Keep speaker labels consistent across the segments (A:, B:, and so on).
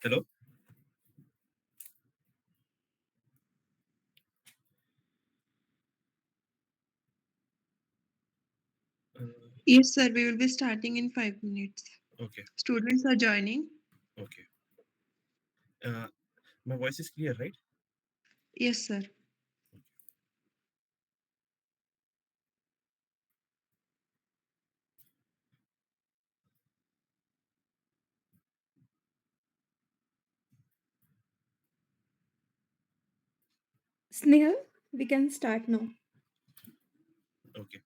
A: Hello. Uh,
B: Yes, sir. We will be starting in 5 minutes.
A: okay.
B: Students are joining.
A: Okay. Uh, my voice is clear, right?
B: Yes, sir.
C: Snehal, we can start now.
A: Okay.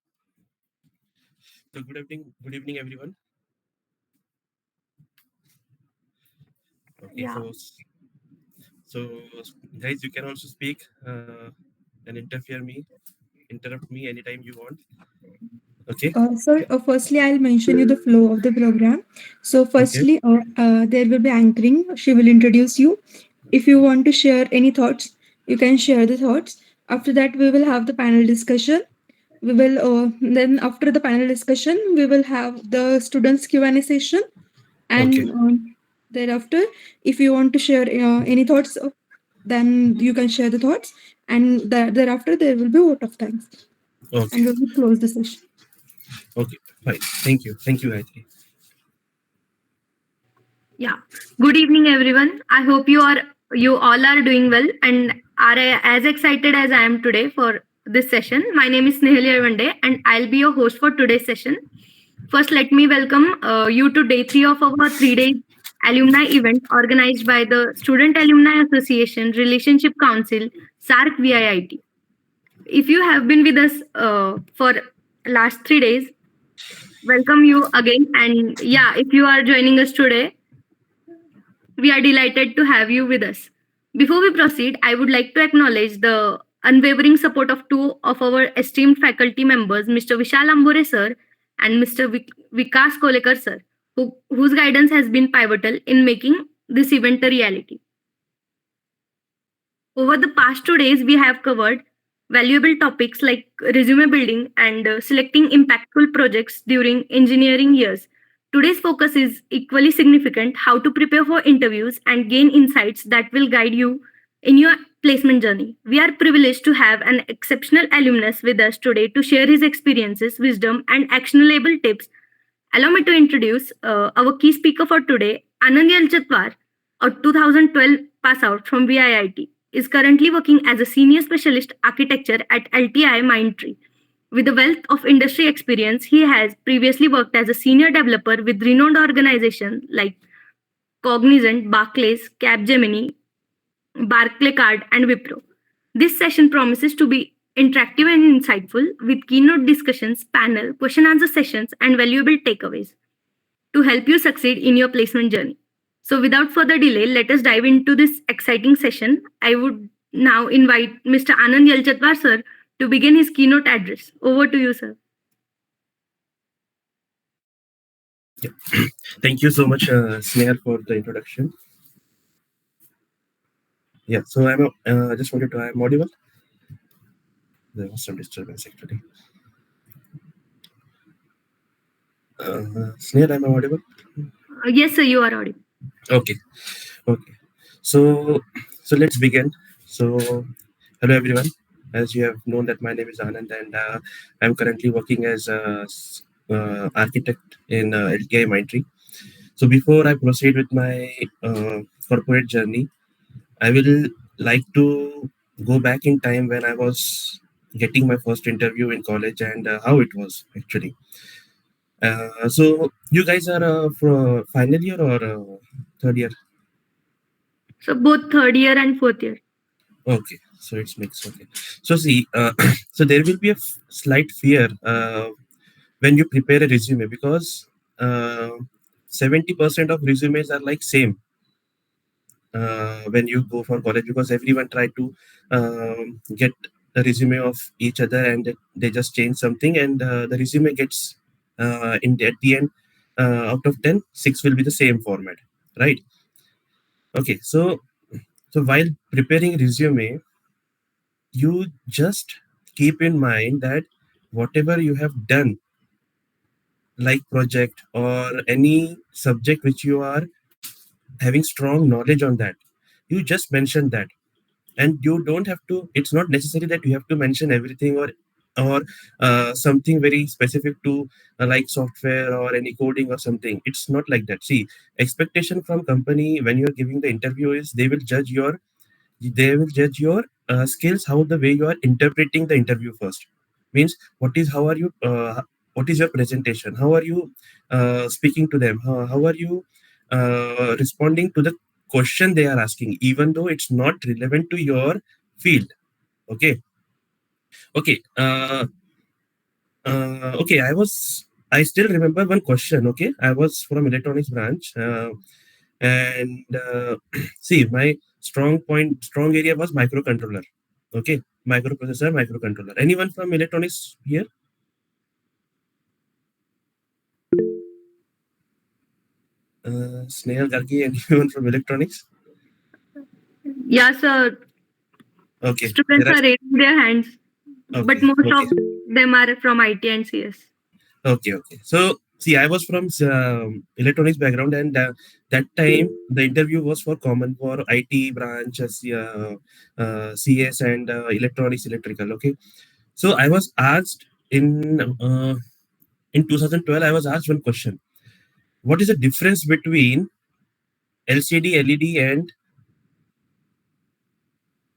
A: So good evening. Good evening, everyone. Okay.
C: Yeah.
A: So guys, you can also speak and interrupt me anytime you want. Okay.
C: Firstly, I'll mention you the flow of the program. So,
A: Okay.
C: firstly, there will be anchoring. She will introduce you. If you want to share any thoughts, you can share the thoughts. After that, we will have the panel discussion. We will then after the panel discussion, we will have the students Q and A session,
A: Okay.
C: and thereafter, if you want to share any thoughts, then you can share the thoughts, and thereafter there will be vote of thanks,
A: Okay.
C: and we will close the session.
A: Okay. Fine. Thank you. Thank you, Gayatri.
D: Yeah. Good evening, everyone. I hope you all are doing well and are as excited as I am today for this session. My name is Snehal Yervande and I'll be your host for today's session. First, let me welcome you to day 3 of our 3 day alumni event organized by the Student Alumni Association Relationship Council, SARC VIIT. If you have been with us for last 3 days, welcome you again. And yeah, if you are joining us today, we are delighted to have you with us. Before we proceed, I would like to acknowledge the unwavering support of two of our esteemed faculty members, Mr. Vishal Ambore sir and Mr. Vikas Kolekar sir, whose guidance has been pivotal in making this event a reality. Over the past 2 days, we have covered valuable topics like resume building and selecting impactful projects during engineering years. Today's focus is equally significant: how to prepare for interviews and gain insights that will guide you in your placement journey. We are privileged to have an exceptional alumnus with us today to share his experiences, wisdom, and actionable tips. Allow me to introduce our key speaker for today, Anand Yalchatwar, a 2012 pass out from VIIT, is currently working as a senior specialist architecture at LTI Mindtree. With a wealth of industry experience, he has previously worked as a senior developer with renowned organizations like Cognizant, Barclays, Capgemini, Barclaycard, and Wipro. This session promises to be interactive and insightful with keynote discussions, panel, question answer sessions, and valuable takeaways to help you succeed in your placement journey. So, without further delay, let us dive into this exciting session. I would now invite Mr. Anand Yalchatwar sir to begin his keynote address. Over to you, sir.
A: Yeah. Thank you so much, Snehal, for the introduction. Yeah. So just wanted to. I'm audible. There was some disturbance actually. Snehal, I'm audible.
D: Yes, sir, you are audible.
A: Okay. Okay. So let's begin. So hello everyone. As you have known that my name is Anand and I'm currently working as architect in LTI Mindtree. So before I proceed with my corporate journey, I will like to go back in time when I was getting my first interview in college and how it was actually. So you guys are for final year or third year?
D: So, both third year and fourth year.
A: Okay, so it's mixed. Okay, so see, so there will be a slight fear when you prepare a resume because 70% of resumes are like same when you go for college because everyone try to get a resume of each other and they just change something and the resume gets at the end out of 10, 6 will be the same format, right? Okay, so while preparing resume you just keep in mind that whatever you have done like project or any subject which you are having strong knowledge on that. You just mentioned that, and you don't have to. It's not necessary that you have to mention everything, or something very specific to like software or any coding or something. It's not like that. See, expectation from company when you're giving the interview is they will judge your skills, how the way you are interpreting the interview first. Means how are you what is your presentation, how are you speaking to them, how are you responding to the question they are asking, even though it's not relevant to your field. Okay. Okay. Okay, I still remember one question. Okay, I was from electronics branch, and see, my strong area was microcontroller. Okay, microprocessor, microcontroller. Anyone from electronics here? Snehal Gargi, anyone from electronics?
D: Yeah, sir.
A: Okay,
D: Students
A: there are.
D: are raising their hands, but
A: Okay,
D: most
A: okay,
D: of them are from IT and CS.
A: okay. So see, I was from electronics background, and that time the interview was for common for IT branch, CS, and electronics, electrical. Okay, so I was asked in 2012. I was asked one question: what is the difference between LCD, LED,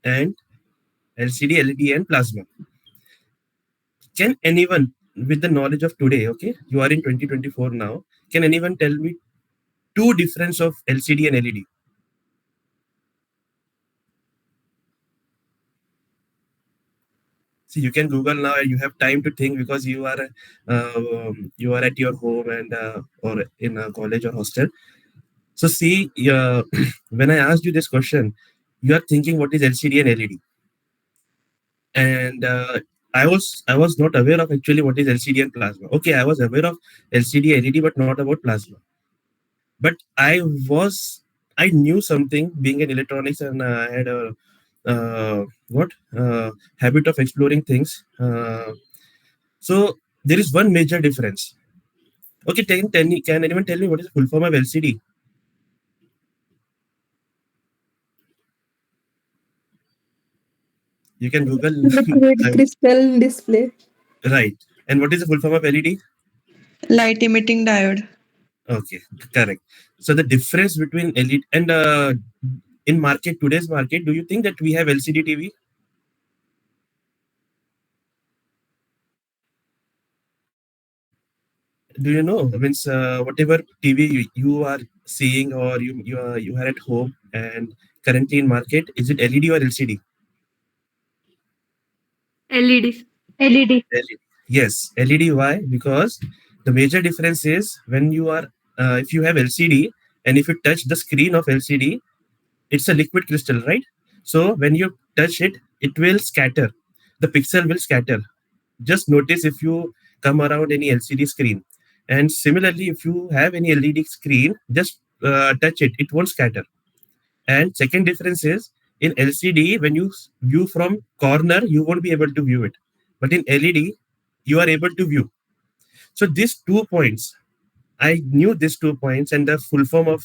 A: and LCD, LED, and plasma? Can anyone, with the knowledge of today, okay, you are in 2024 now, can anyone tell me two difference of LCD and LED? See, you can Google now, and you have time to think because you are at your home and or in a college or hostel. So see, when I asked you this question, you are thinking what is LCD and LED, and I was not aware of actually what is LCD and plasma. Okay, I was aware of LCD, LED, but not about plasma. But I knew something being in electronics, and I had a what habit of exploring things. So there is one major difference. Okay, can anyone tell me what is the full form of LCD? You can Google.
C: Liquid
A: I'm
C: crystal display.
A: right. And what is the full form of LED?
B: Light emitting diode.
A: Okay, correct. So the difference between LED and in market, today's market, do you think that we have LCD TV? Do you know? Means whatever TV you are seeing, or you are at home and currently in market, is it LED or LCD?
D: LEDs.
C: LED.
A: LED. Yes, LED. Why? Because the major difference is when you are if you have LCD and if you touch the screen of LCD, it's a liquid crystal, right? So when you touch it, it will scatter. The pixel will scatter. Just notice if you come around any LCD screen. And similarly, if you have any LED screen, just touch it, it won't scatter. And second difference is in LCD, when you view from corner, you won't be able to view it. But in LED, you are able to view. So these 2 points, I knew these 2 points and the full form of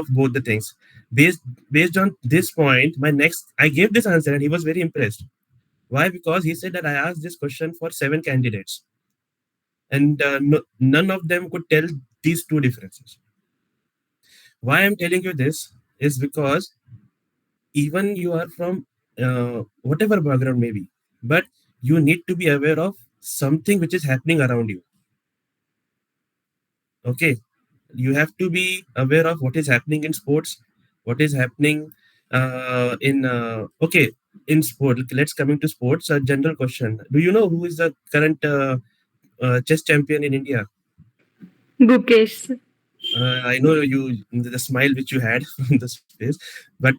A: both the things. Based based on this point, I gave this answer and he was very impressed. Why? Because he said that I asked this question for 7 candidates, and none of them could tell these two differences. Why I'm telling you this is because even you are from whatever background maybe, but you need to be aware of something which is happening around you. Okay, you have to be aware of what is happening in sports, what is happening in okay, in sport. Let's coming to sports. A general question: do you know who is the current chess champion in India?
D: Gukesh.
A: I know you, the smile which you had from the face, but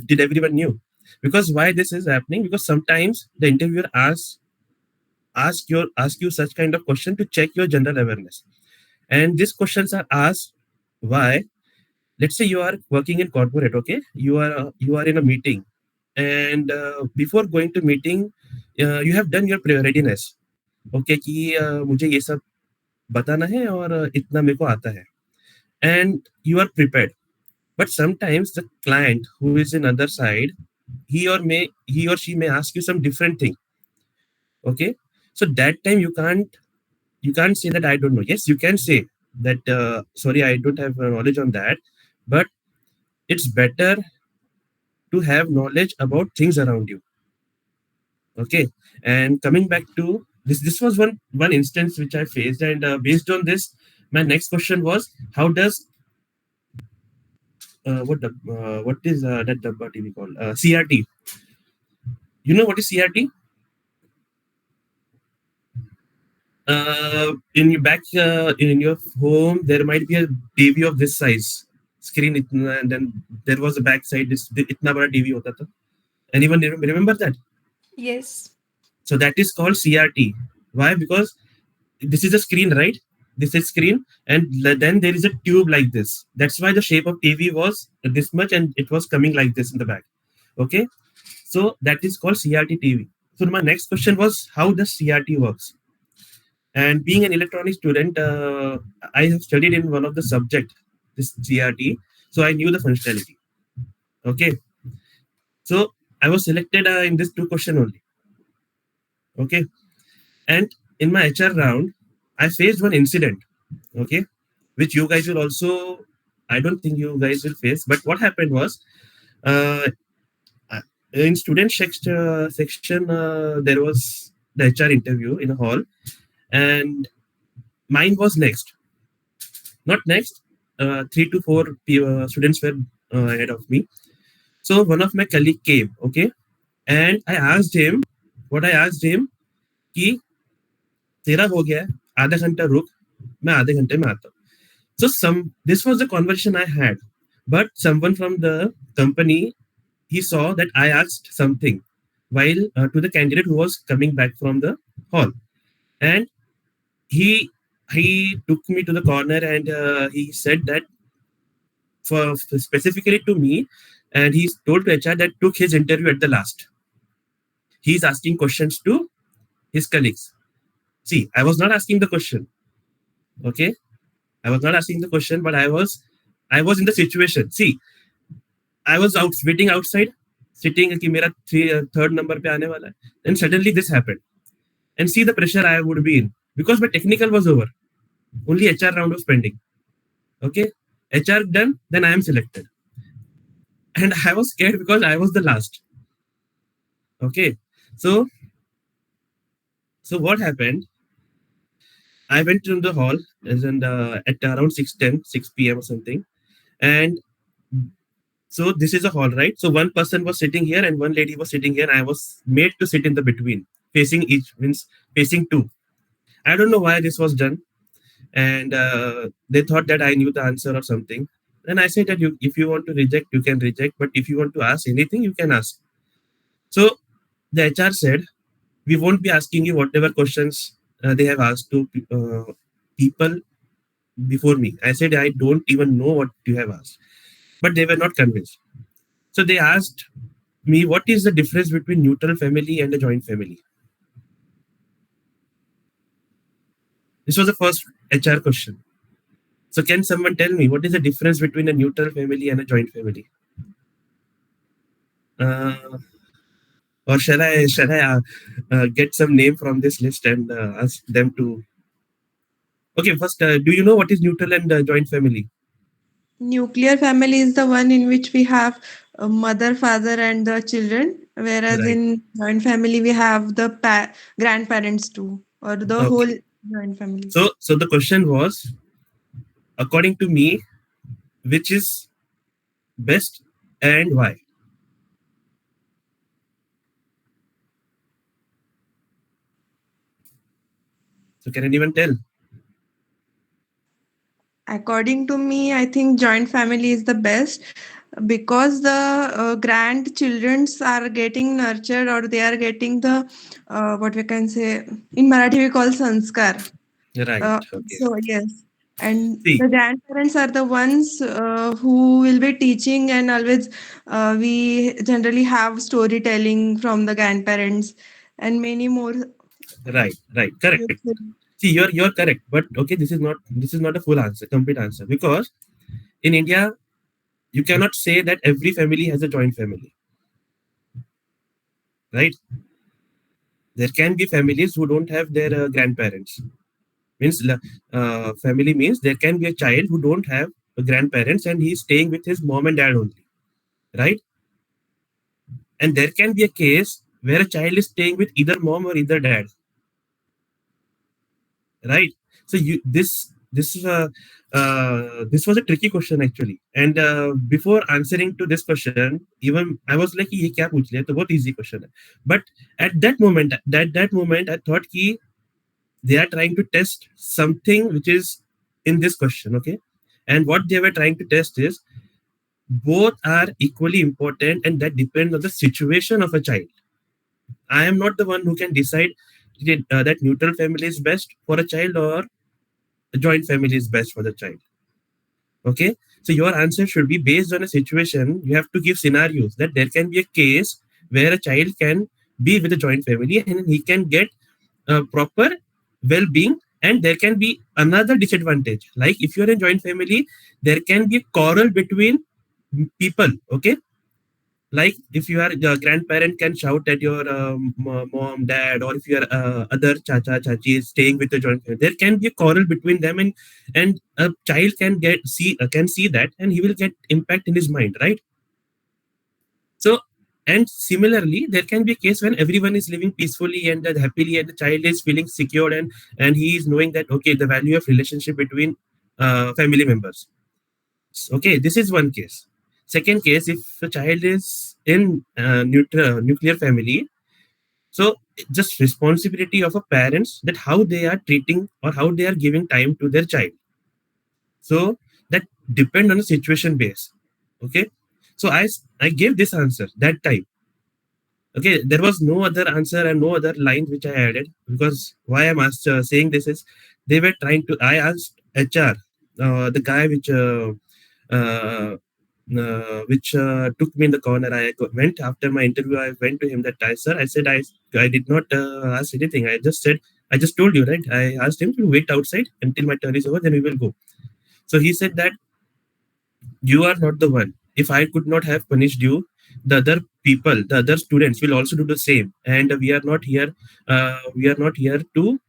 A: did everyone knew? Because why this is happening? Because sometimes the interviewer ask you such kind of question to check your general awareness, and these questions are asked. Why? Let's say you are working in corporate. Okay, you are in a meeting, and before going to meeting, you have done your readiness. Okay, कि मुझे ये सब बताना है और इतना मेरे को आता है. and you are prepared. But sometimes the client who is in other side, he or she may ask you some different thing. Okay, so that time you can't say that I don't know. Yes, you can say that sorry, I don't have knowledge on that, but it's better to have knowledge about things around you. Okay, and coming back to this was one instance which I faced, and based on this, my next question was, how does what is that dabba TV called, CRT? You know what is CRT? In your back, in your home, there might be a TV of this size, screen itna, and then there was a back side. This itna bada TV hota tha. Anyone remember that?
C: Yes.
A: So that is called CRT. Why? Because this is a screen, right? This is screen, and then there is a tube like this. That's why the shape of TV was this much, and it was coming like this in the back. Okay, so that is called CRT TV. So my next question was, how does CRT works? And being an electronic student, I have studied in one of the subject, this CRT, so I knew the functionality. Okay, so I was selected in this two question only. Okay, and in my HR round, I faced one incident. Okay, which you guys will also, I don't think you guys will face. But what happened was, uh, in student section, there was the HR interview in a hall, and mine was next. Not next. Three to four students were ahead of me. So one of my colleague came, okay, and I asked him, what I asked him, कि तेरा हो गया है, आधा घंटा रुक, मैं आधे घंटे में आता हूँ. So this was the conversation I had, but someone from the company, he saw that I asked something while to the candidate who was coming back from the hall, and he he took me to the corner, and he said that for specifically to me, and he's told to HR that took his interview at the last. He's asking questions to his colleagues. See, I was not asking the question. Okay, I was not asking the question, but I was in the situation. See, I was out waiting outside, sitting कि मेरा third number पे आने वाला है. Then suddenly this happened, and see the pressure I would be in, because my technical was over. Only HR round was pending. Okay, HR done, then I am selected, and I was scared because I was the last. Okay, so what happened? I went to the hall, and at around 6:10, 6 p.m. or something, and so this is a hall, right? So one person was sitting here and one lady was sitting here. I was made to sit in the between, facing each, means facing two. I don't know why this was done, and they thought that I knew the answer or something. And I said that if you want to reject, you can reject, but if you want to ask anything, you can ask. So the HR said, we won't be asking you whatever questions they have asked to people before me. I said, I don't even know what you have asked, but they were not convinced. So they asked me, what is the difference between neutral family and a joint family? This was the first HR question. So can someone tell me what is the difference between a neutral family and a joint family? Or shall I get some name from this list and ask them to? Okay, first, do you know what is neutral and joint family?
B: Nuclear family is the one in which we have a mother, father, and the children, whereas
A: Right.
B: in joint family we have the grandparents too, or the whole
A: Okay.
B: joint family.
A: So the question was, according to me, which is best and why? So can anyone tell?
B: According to me, I think joint family is the best because the grandchildrens are getting nurtured or they are getting the what we can say in Marathi we call sanskar.
A: Right. Okay.
B: So yes, and
A: See,
B: the grandparents are the ones who will be teaching, and always we generally have storytelling from the grandparents and many more.
A: right, correct. See, you're correct, but okay, this is not a full answer, complete answer, because In India, you cannot say that every family has a joint family, right? There can be families who don't have their grandparents. Means family means there can be a child who don't have grandparents and he's staying with his mom and dad only, right? And there can be a case where a child is staying with either mom or either dad, right? So this was a tricky question actually. And before answering to this question, even I was like, ये क्या पूछ लिया, तो बहुत easy question है. But at that moment, I thought कि they are trying to test something which is in this question, okay? And what they were trying to test is both are equally important, and that depends on the situation of a child. I am not the one who can decide that neutral family is best for a child or a joint family is best for the child. Okay, so your answer should be based on a situation. You have to give scenarios that there can be a case where a child can be with a joint family and he can get proper well-being, and there can be another disadvantage. Like if you're in joint family, there can be a quarrel between people. Okay, like if your grandparent can shout at your mom, dad, or if your other chacha chachi is staying with the joint family, there can be a quarrel between them, and a child can see that, and he will get impact in his mind, right? So, and similarly, there can be a case when everyone is living peacefully and happily, and the child is feeling secure, and he is knowing that okay, the value of relationship between family members. Okay, this is one case. Second case, if the child is in nuclear family, so just responsibility of a parents that how they are treating or how they are giving time to their child. So that depend on the situation base. Okay, so I gave this answer that time. Okay, there was no other answer and no other line which I added, because why I'm saying this is they were trying to. I asked HR, the guy which took me in the corner. Went after my interview. I went to him that I sir. I said I did not ask anything. I just said I just told you, right. I asked him to wait outside until my turn is over. Then we will go. So he said that you are not the one. If I could not have punished you, the other people, the other students will also do the same. And we are not here. We are not here to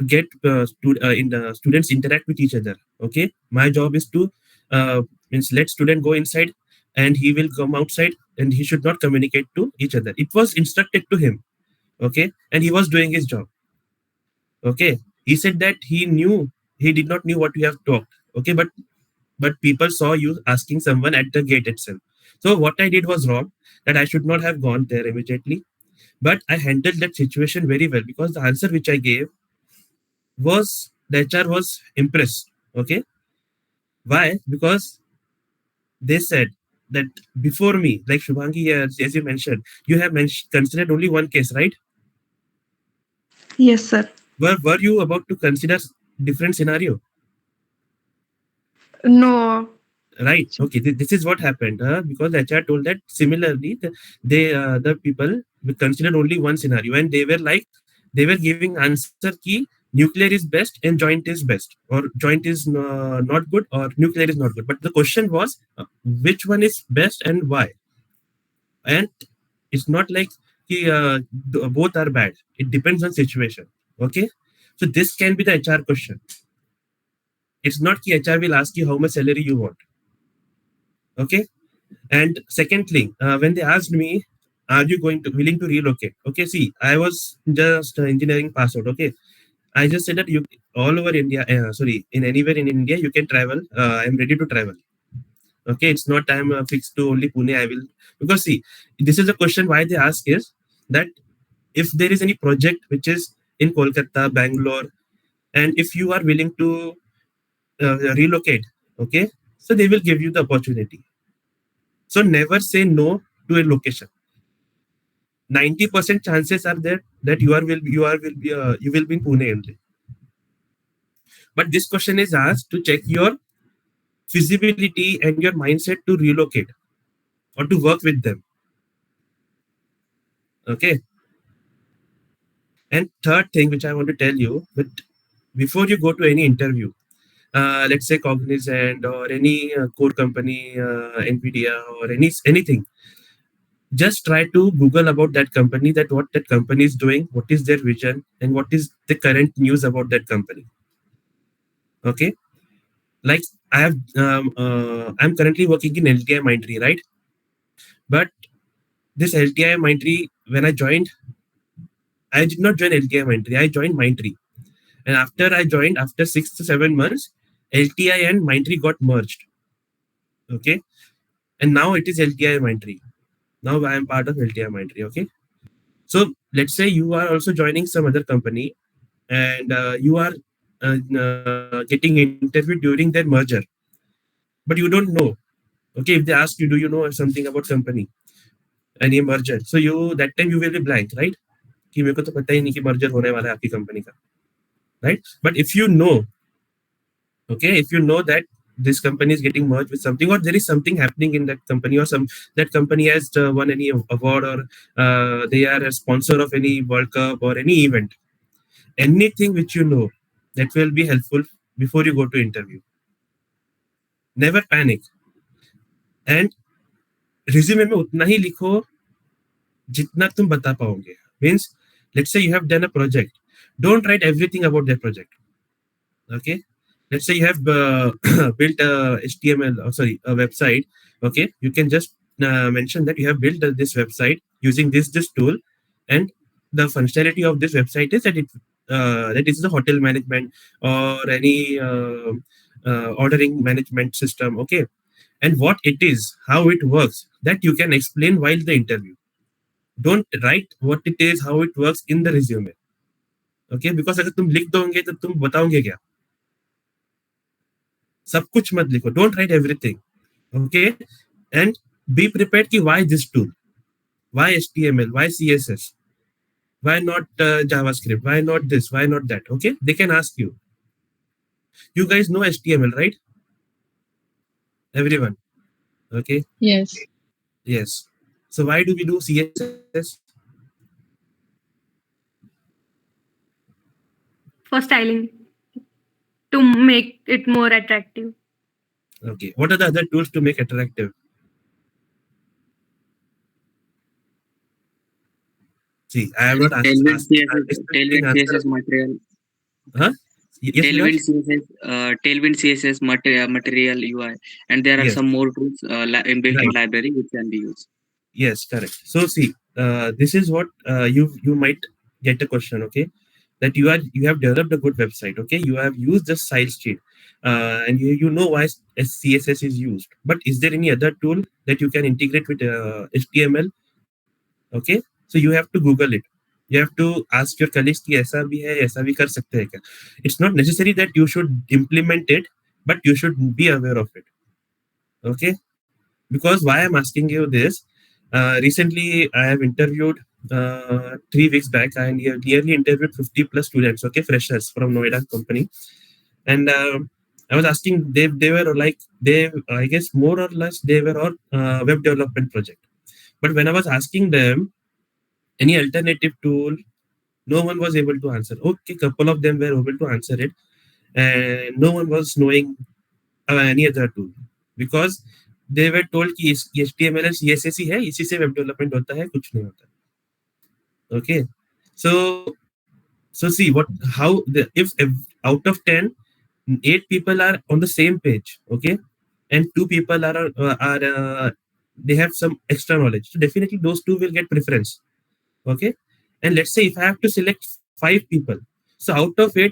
A: get students interact with each other. Okay, my job is to means let student go inside, and he will come outside, and he should not communicate to each other. It was instructed to him. Okay, and he was doing his job. Okay, he said that he did not knew what we have talked. Okay, but people saw you asking someone at the gate itself. So what I did was wrong, that I should not have gone there immediately. But I handled that situation very well, because the answer which I gave was the HR was impressed. Okay, why? Because they said that before me, like Shubhangi, as you mentioned, you have considered only one case, right?
B: Yes, sir.
A: Were you about to consider different scenario?
B: No.
A: Right. Okay. This is what happened. Because the HR told that similarly, the people considered only one scenario, and they were like they were giving answer key nuclear is best and joint is best, or joint is not good, or nuclear is not good. But the question was which one is best and why? And it's not like both are bad. It depends on situation. Okay. So this can be the HR question. It's not ki HR will ask you how much salary you want. Okay. And secondly, when they asked me, "Are you going to willing to relocate?" Okay, see, I was just engineering pass out. Okay, I just said that you all over India, sorry, in anywhere in India you can travel. I'm ready to travel. Okay, it's not I'm fixed to only Pune. I will, because see, this is a question why they ask is that if there is any project which is in Kolkata, Bangalore, and if you are willing to relocate, okay, so they will give you the opportunity. So never say no to a location. 90% chances are there that you will be in Pune only. But this question is asked to check your feasibility and your mindset to relocate or to work with them. Okay. And third thing which I want to tell you, that before you go to any interview, let's say Cognizant or any core company, Nvidia or anything, just try to Google about that company, that what that company is doing, what is their vision, and what is the current news about that company. Okay, like I'm currently working in LTI Mindtree, right? But this LTI Mindtree, when I joined, I did not join LTI Mindtree. I joined Mindtree, and after I joined, after 6 to 7 months, LTI and Mindtree got merged. Okay, and now it is LTI Mindtree. Now I am part of LTI Mindtree. Okay, so let's say you are also joining some other company, and you are getting interviewed during their merger, but you don't know. Okay, if they ask you, do you know something about company, any merger? So you, that time you will be blank, right? कि मेरे को तो पता ही नहीं कि merger होने वाला है आपकी company का, right? But if you know, okay, if you know that this company is getting merged with something, or there is something happening in that company, or some that company has won any award, or they are a sponsor of any World Cup or any event, anything which you know, that will be helpful before you go to interview. Never panic, and resume में उतना ही लिखो जितना तुम बता पाओगे. Means, let's say you have done a project, don't write everything about that project. Okay, let's say you have built a HTML, or sorry, a website. Okay, you can just mention that you have built this website using this tool, and the functionality of this website is that that is the hotel management or any ordering management system. Okay, and what it is, how it works, that you can explain while the interview. Don't write what it is, how it works in the resume. Okay, because अगर तुम लिख दोगे तो तुम बताओगे क्या? सब कुछ मत लिखो. Don't write everything. Okay, and be prepared कि why this tool, why HTML, why CSS, why not JavaScript, why not this, why not that. Okay, they can ask you. You guys know HTML, right? Everyone. Okay.
E: Yes.
A: Yes. So why do we do CSS?
D: For styling, to make it more attractive.
A: Okay. What are the other tools to make attractive? See, I have not
E: Tailwind CSS material.
A: Huh? Yes,
E: Tailwind
A: Vikas?
E: CSS, Tailwind CSS material UI, and there are
A: Yes.
E: some more tools inbuilt in
A: Right.
E: library which can be used.
A: Yes, correct. So see, this is what you might get a question. Okay, that you have developed a good website. Okay, you have used the style sheet, and you know why CSS is used. But is there any other tool that you can integrate with HTML? Okay, so you have to Google it. You have to ask your colleagues कि ऐसा भी है, ऐसा भी कर सकते हैं क्या? It's not necessary that you should implement it, but you should be aware of it. Okay, because why I'm asking you this, recently I have interviewed 3 weeks back. I nearly interviewed 50 plus students, okay, freshers from Noida company. And I was asking, they were like, they, I guess more or less they were all web development project. But when I was asking them any alternative tool, no one was able to answer. Okay, couple of them were able to answer it, and no one was knowing any other tool, because they were told कि HTML and CSS ही है, इसी से web development होता है, कुछ नहीं होता. Okay, so see what, how the, if out of 10, 8 people are on the same page. Okay, and 2 people they have some extra knowledge, so definitely those two will get preference. Okay, and let's say if I have to select 5 people, so out of it,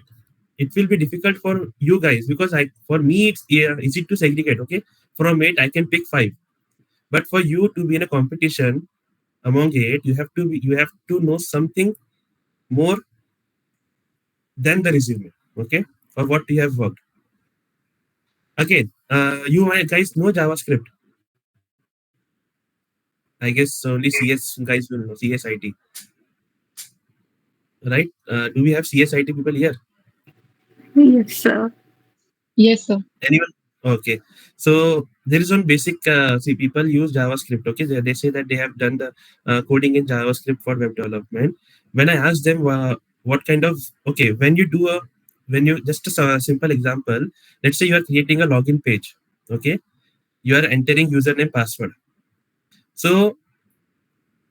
A: it will be difficult for you guys, because for me it's easy to segregate. Okay, from 8 I can pick 5, but for you to be in a competition among 8, you have to know something more than the resume. Okay, or what you have worked. Again, you might guys know JavaScript. I guess only CS guys will know, CSIT, right? Do we have CSIT people here?
D: Yes, sir.
E: Yes, sir.
A: Anyone? Okay. So there is one basic. See, people use JavaScript. Okay, they say that they have done the coding in JavaScript for web development. When I ask them what kind of, okay, when you do a when you just a simple example, let's say you are creating a login page. Okay, you are entering username password. So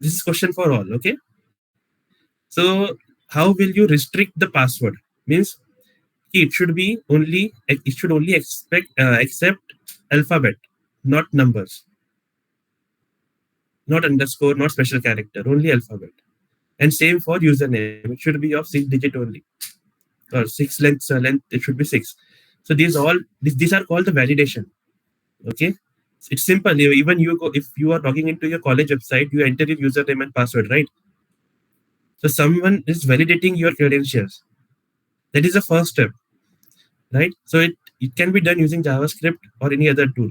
A: this is question for all. Okay, so how will you restrict the password? Means it should be only, it should only accept alphabet, not numbers, not underscore, not special character, only alphabet. And same for username, it should be of 6 digit only, or six length, length it should be 6. So these are called the validation. Okay, it's simple. Even you go, if you are logging into your college website, you enter your username and password, right? So someone is validating your credentials. That is the first step, right? So it can be done using JavaScript or any other tool.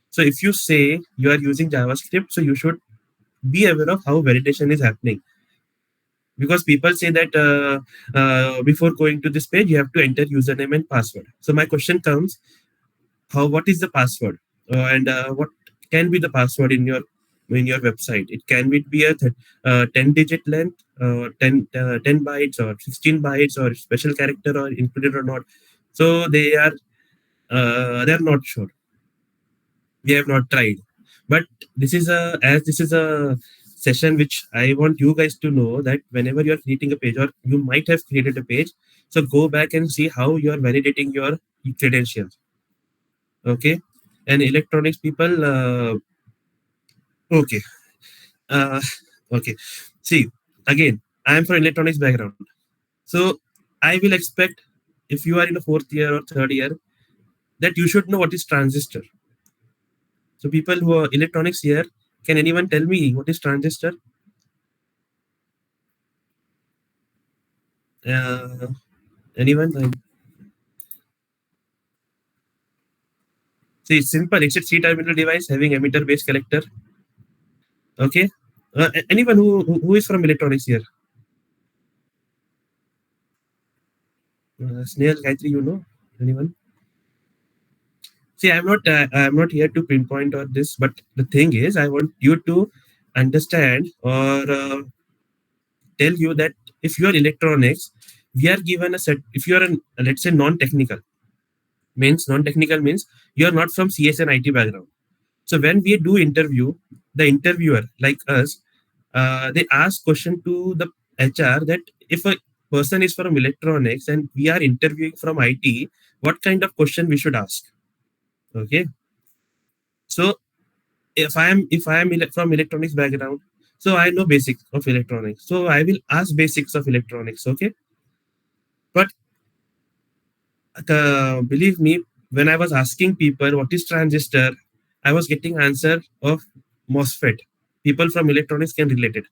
A: So if you say you are using JavaScript, so you should be aware of how validation is happening, because people say that before going to this page you have to enter username and password. So my question comes, how, what is the password, and what can be the password in your website? It can be a 10 digit length, 10 bytes or 16 bytes or special character or included or not. So they're not sure. We have not tried, but this is a session which I want you guys to know that whenever you are creating a page, or you might have created a page, so go back and see how you are validating your credentials. Okay, and electronics people, okay, uh, okay, see, again, I am from electronics background, so I will expect, if you are in a fourth year or third year, that you should know what is transistor. So people who are electronics here, can anyone tell me what is transistor? Uh, anyone? See, it's simple. It's a three-terminal device having emitter-based collector. Okay. Anyone who is from electronics here? Snail, Gayatri, you know? Anyone? See, I'm not here to pinpoint on this, but the thing is, I want you to understand, or tell you that if you are electronics, we are given a set. If you are an, let's say, non-technical, means you are not from CS and IT background. So when we do interview, the interviewer like us, they ask question to the HR that if a person is from electronics and we are interviewing from IT, what kind of question we should ask? Okay, so if I am from electronics background, so I know basics of electronics. So I will ask basics of electronics. Okay, but believe me, when I was asking people what is transistor, I was getting answer of MOSFET. People from electronics can relate it.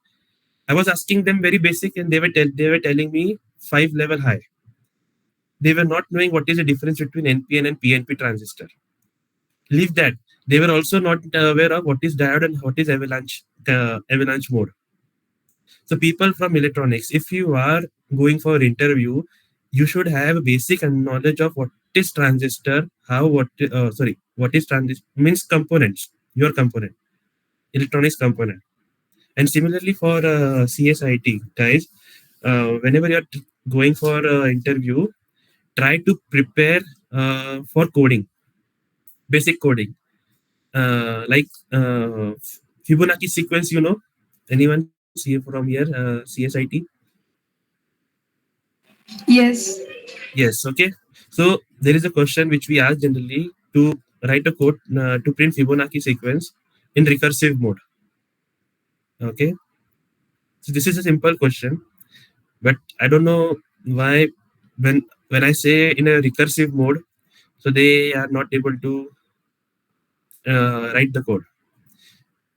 A: I was asking them very basic, and they were telling me 5 level high. They were not knowing what is the difference between NPN and PNP transistor. Leave that. They were also not aware of what is diode and what is avalanche mode. So people from electronics, if you are going for interview, you should have a basic knowledge of what is transistor, how what sorry, what is transistor means components, your component, electronics component. And similarly for CSIT guys, whenever you're going for interview, try to prepare for coding, basic coding, like Fibonacci sequence. You know, anyone see from here CSIT?
C: Yes.
A: Yes, okay. So there is a question which we ask generally to write a code to print Fibonacci sequence in recursive mode. Okay. So this is a simple question, but I don't know why when I say in a recursive mode, so they are not able to write the code.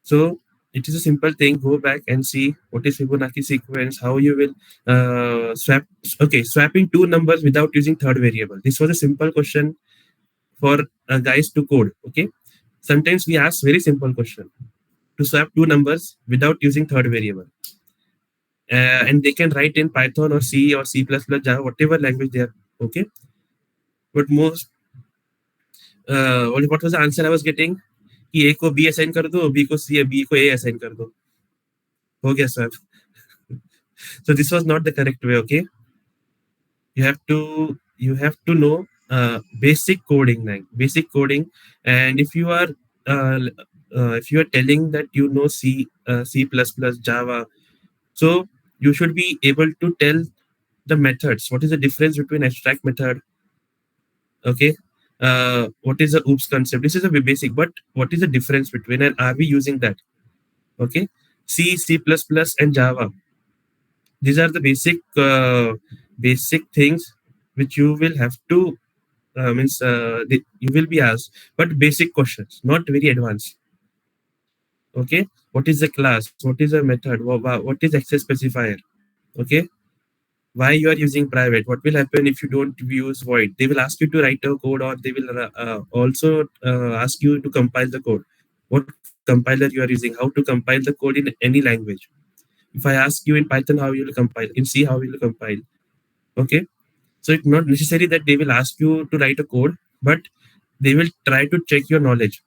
A: So it is a simple thing. Go back and see what is Fibonacci sequence, how you will swap. Okay, swapping two numbers without using third variable. This was a simple question for guys to code. Okay, sometimes we ask very simple question to swap two numbers without using third variable, and they can write in Python or C or C++, Java, whatever language they are. Okay, but most what was the answer I was getting? कि A को B assign कर दो, B को C, B को A assign कर दो, हो गया swap. So this was not the correct way. Okay, you have to you have to know basic coding, like basic coding. And if you are telling that you know C plus plus, Java, so you should be able to tell the methods. What is the difference between abstract method? Okay. What is the oops concept? This is a basic, but what is the difference between, and are we using that? Okay. C plus plus, and Java. These are the basic things which you will have to you will be asked, but basic questions, not very advanced. Okay. What is the class? What is the method? What is access specifier? Okay. Why you are using private? What will happen if you don't use void? They will ask you to write a code, or they will also ask you to compile the code. What compiler you are using? How to compile the code in any language? If I ask you in Python how you will compile, in C how you will compile. Okay. So it's not necessary that they will ask you to write a code, but they will try to check your knowledge.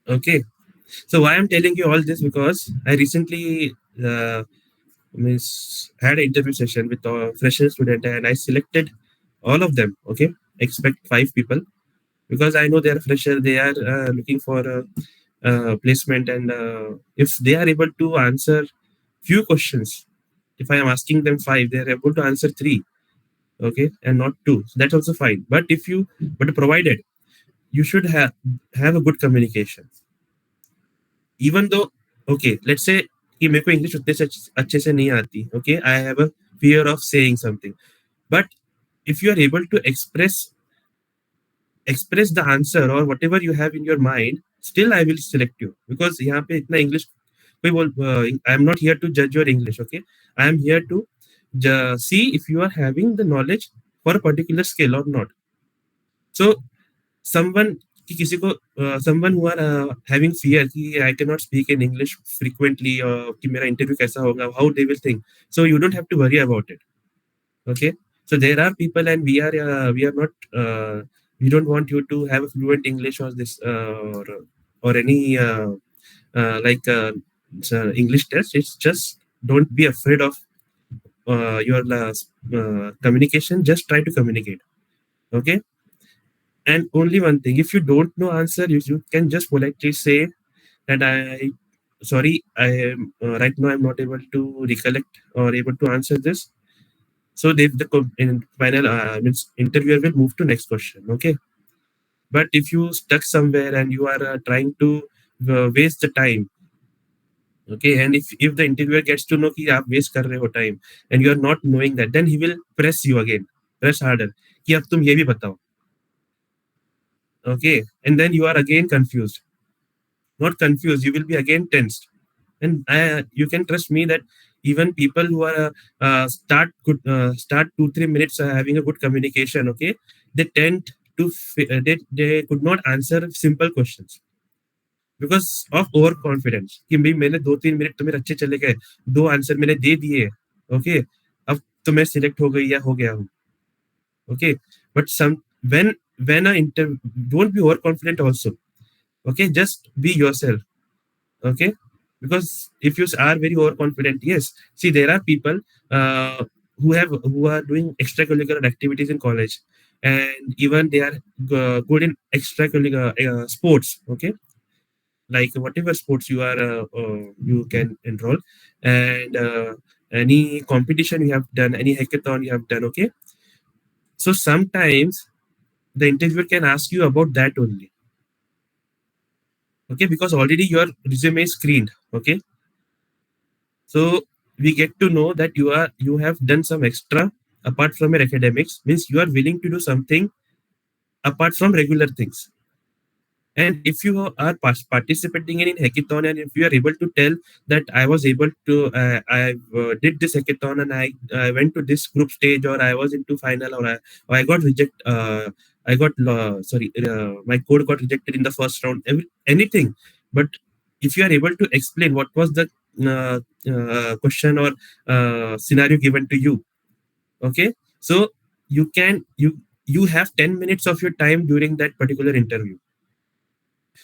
A: Okay. So why I'm telling you all this, because I recently had an interview session with a fresher student, and I selected all of them. Okay, expect 5 people, because I know they are fresher. They are looking for a, placement, and if they are able to answer few questions, if I am asking them five, they are able to answer three. Okay, and not two. So that's also fine. But provided you should have a good communication. Even though, okay, let's say कि मेरे को English उतने से अच्छे से नहीं आती. Okay, I have a fear of saying something, but if you are able to express the answer or whatever you have in your mind, still I will select you, because यहाँ पे इतना English कोई बोल, I am not here to judge your English. Okay, I am here to see if you are having the knowledge for a particular skill or not. So someone कि किसी को someone who are having fear कि I cannot speak in English frequently, कि मेरा interview कैसा होगा, how they will think. So you don't have to worry about it. Okay. So there are people, and we are not we don't want you to have a fluent English, or this or any like English test. It's just, don't be afraid of your communication. Just try to communicate. Okay. And only one thing, if you don't know answer, you can just politely say that I sorry, I am right now I'm not able to recollect or able to answer this. So in final means interviewer will move to next question. Okay. But if you stuck somewhere and you are trying to waste the time, okay, and if the interviewer gets to know कि आप waste कर रहे हो time, and you are not knowing that, then he will press you again, press harder कि अब तुम ये भी बताओ. Okay, and then you are again confused. Not confused, you will be again tensed. And you can trust me that even people who are start 2-3 minutes having a good communication, okay, they tend to they could not answer simple questions because of overconfidence कि भाई मैंने 2-3 minute तो मेरे अच्छे चले गए, दो answer मैंने दे दिए. ओके, अब तो मैं सिलेक्ट हो गई या हो गया हूँ. Okay, but when I don't be overconfident also. Okay, just be yourself. Okay, because if you are very overconfident, yes, see, there are people who are doing extracurricular activities in college, and even they are good in extracurricular sports. Okay, like whatever sports you can enroll, and any competition you have done, any hackathon you have done. Okay, so sometimes the interviewer can ask you about that only. Okay, because already your resume is screened. Okay, so we get to know that you have done some extra apart from your academics, means you are willing to do something apart from regular things. And if you are participating in hackathon, and if you are able to tell that I was able to I did this hackathon, and I went to this group stage, or I was into final, or I got I got sorry my code got rejected in the first round, anything. But if you are able to explain what was the question or scenario given to you, okay, so you have 10 minutes of your time during that particular interview.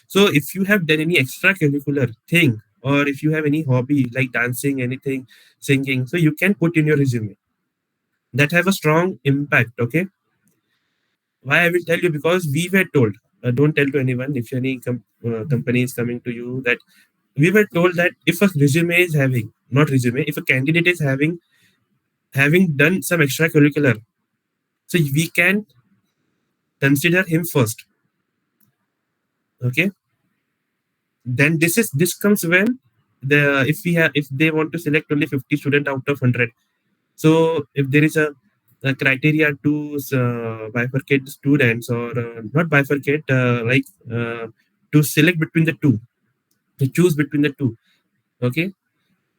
A: So if you have done any extracurricular thing, or if you have any hobby like dancing, anything, singing, so you can put in your resume. that have a strong impact. Okay, why I will tell you, because we were told. Don't tell to anyone if any company is coming to you, that we were told that if a resume is having, not resume, if a candidate is having done some extracurricular, so we can consider him first. Okay, then this comes when if they want to select only 50 student out of 100. So if there is a criteria to bifurcate students, or not bifurcate, to select between the two, to choose between the two. Okay,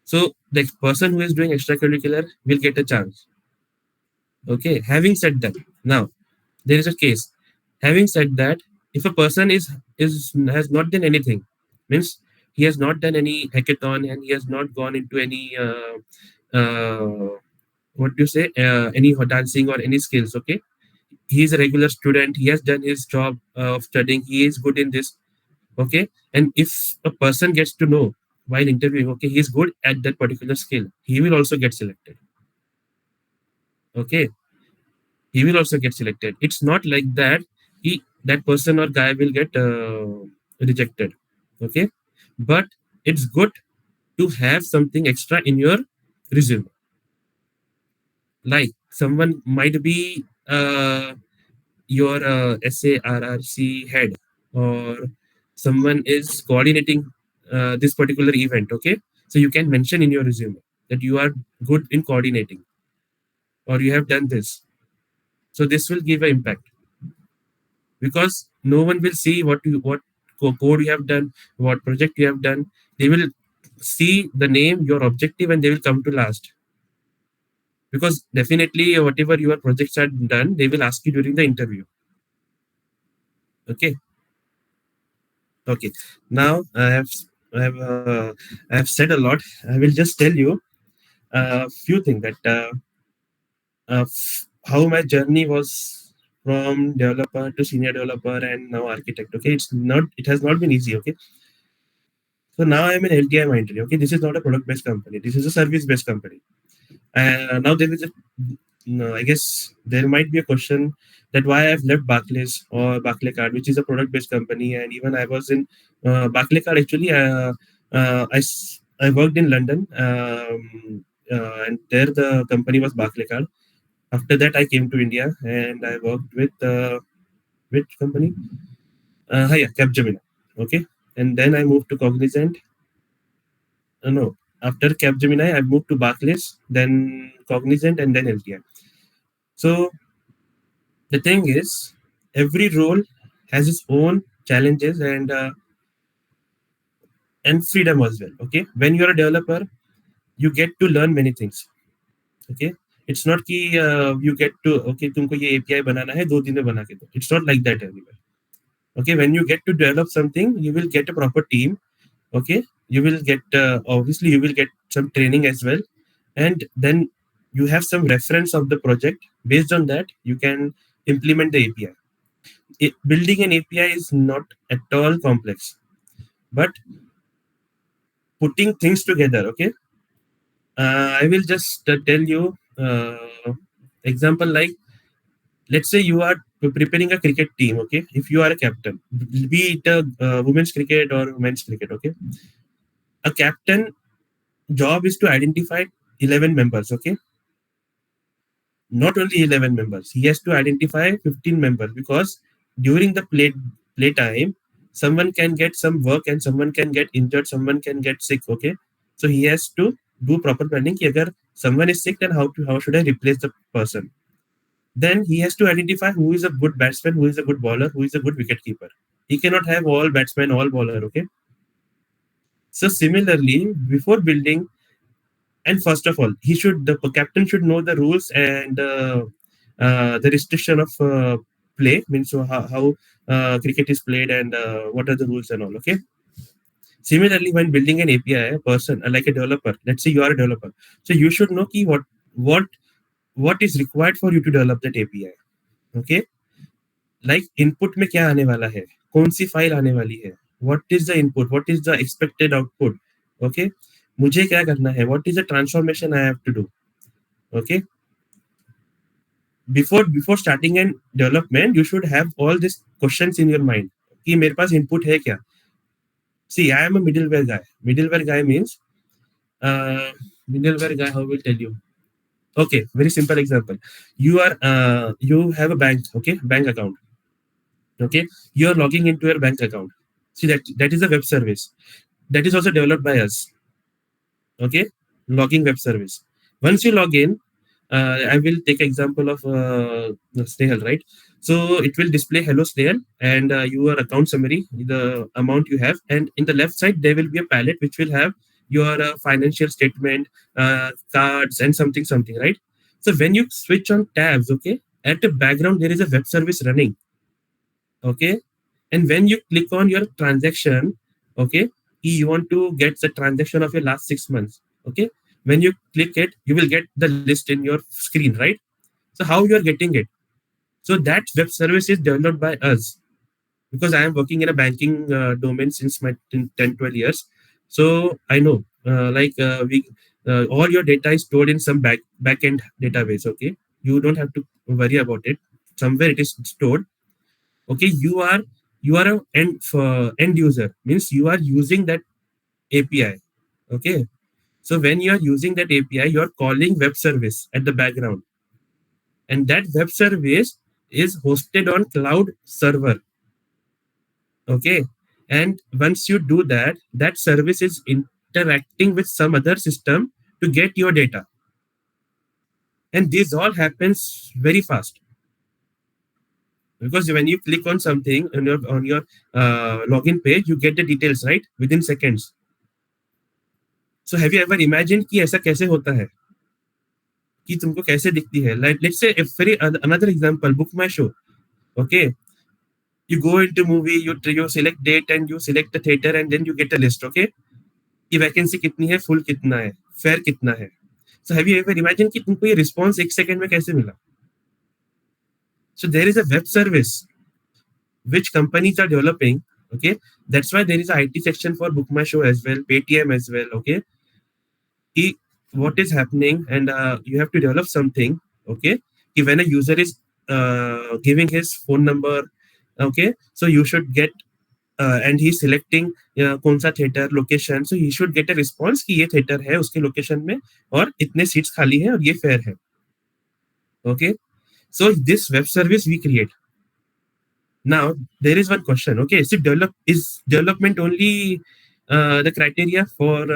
A: so the person who is doing extracurricular will get a chance. Okay, having said that, now there is a case. Having said that, if a person is has not done anything, means he has not done any hackathon, and he has not gone into any what do you say, any dancing or any skills. Okay, he is a regular student, he has done his job of studying, he is good in this. Okay, and if a person gets to know while interviewing, okay, he is good at that particular skill, he will also get selected. Okay, he will also get selected. It's not like that that person or guy will get rejected. Okay, but it's good to have something extra in your resume. Like someone might be your SARRC head, or someone is coordinating this particular event. Okay, so you can mention in your resume that you are good in coordinating, or you have done this. So this will give an impact, because no one will see what code you have done, what project you have done. They will see the name, your objective, and they will come to last, because definitely whatever your projects are done, they will ask you during the interview. Okay, okay. Now I have I have said a lot. I will just tell you a few things that how my journey was from developer to senior developer and now architect. Okay, it has not been easy. Okay, so now I'm in LTI Mindtree. Okay, this is not a product based company. This is a service based company. Now there is a, no, I guess there might be a question that why I've left Barclays or Barclaycard, which is a product based company, and even I was in Barclaycard actually. I worked in London, and there the company was Barclaycard. After that, I came to India and I worked with which company? Yeah, Capgemini. Okay, and then I moved to Cognizant. No, after Capgemini, I moved to Barclays, then Cognizant, and then LTI. So the thing is, every role has its own challenges and freedom as well. Okay, when you are a developer, you get to learn many things. Okay, it's not कि you get to, okay, तुमको ये API बनाना है 2 दिन में बना के दो. It's not like that anywhere. Okay, when you get to develop something, you will get a proper team. Okay, you will get obviously you will get some training as well, and then you have some reference of the project. Based on that, you can implement the API. Building an API is not at all complex, but putting things together. Okay, I will just tell you example, like let's say you are preparing a cricket team. Okay, if you are a captain, be it a women's cricket or men's cricket. Okay, a captain job is to identify 11 members. Okay, not only 11 members, he has to identify 15 members, because during the play time, someone can get some work and someone can get injured, someone can get sick. Okay, so he has to do proper planning कि अगर someone is sick, then how should I replace the person. Then he has to identify who is a good batsman, who is a good bowler, who is a good wicket keeper. He cannot have all batsmen, all bowler. Okay, so similarly, before building, and first of all, the captain should know the rules and the restriction of play, means so how cricket is played, and what are the rules and all. Okay, similarly, when building an API, a person like a developer, let's say you are a developer, so you should know ki what what is required for you to develop that API. Okay, like input में क्या आने वाला है, कौन सी file आने वाली है, what is the input, what is the expected output. Okay, मुझे क्या करना है, what is the transformation I have to do. Okay, before starting an development, you should have all these questions in your mind. कि मेरे पास input है क्या? See, I am a middleware guy. Middleware guy means uh, middleware guy. How will tell you? Okay, very simple example. You have a bank, okay, bank account. Okay, you are logging into your bank account. See that is a web service that is also developed by us. Okay, logging web service. Once you log in, I will take example of Snehal, right? So it will display hello Snehal and your account summary, the amount you have, and in the left side there will be a palette which will have your financial statement, cards, and something, right? So when you switch on tabs, okay, at the background there is a web service running, okay, and when you click on your transaction, okay, you want to get the transaction of your last 6 months, okay, when you click it you will get the list in your screen, right? So how you are getting it? So that web service is developed by us, because I am working in a banking domain since my 10 12 years. So I know, we all your data is stored in some backend database, okay, you don't have to worry about it, somewhere it is stored. Okay, you are a end user, means you are using that API. Okay, so when you are using that API, you are calling web service at the background, and that web service is hosted on cloud server. Okay, and once you do that, that service is interacting with some other system to get your data, and this all happens very fast, because when you click on something on your login page, you get the details right within seconds. So have you ever imagined कि ऐसा कैसे होता है, कि तुमको कैसे दिखती है? Like let's say if very another example, book my show. Okay, you go into movie, you select date and you select the theater and then you get a list. Okay, कि वैकेंसी कितनी है, full कितना है, fair कितना है. So have you ever imagined कि तुमको ये रिस्पॉन्स एक सेकंड में कैसे मिला? So there is a web service which companies are developing. Okay, that's why there is a IT section for book my show as well, Paytm as well. Okay, what is happening, and you have to develop something. Okay, when a user is giving his phone number, okay, so you should get and he's selecting कौन सा theatre location, so he should get a response कि ये theatre है उसके location में और इतने seats खाली हैं और ये फेयर है. Okay, so this web service we create. Now there is one question. Okay, so is development only the criteria for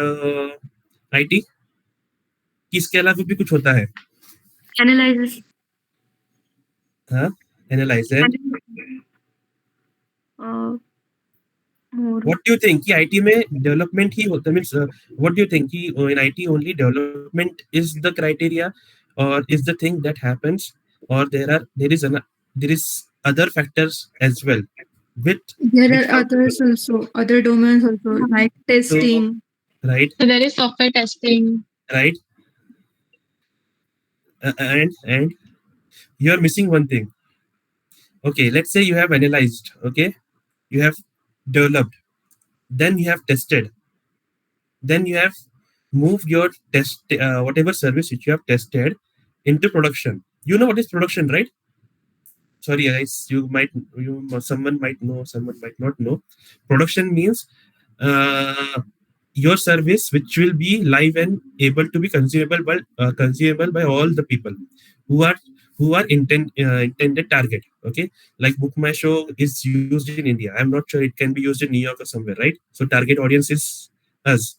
A: IT? कि इसके अलावा भी कुछ होता है?
D: Analysis.
A: हाँ, analyze and
D: Uh, more.
A: what do you think कि IT में development ही होता, means what do you think कि in IT only development is the criteria, or is the thing that happens, or there is other factors as well with
C: There
A: which
C: are others also, other domains also, like
A: so
C: testing.
A: right,
F: So there is software testing.
A: right, and you are missing one thing. Okay, let's say you have analyzed, okay, you have developed, then you have tested, then you have moved your test whatever service which you have tested into production. You know what is production, right? Sorry guys, someone might know, someone might not know. Production means uh, your service which will be live and able to be consumable by all the people who are intended target. Okay, like book my show is used in India, I'm not sure it can be used in New York or somewhere, right? So target audience is us.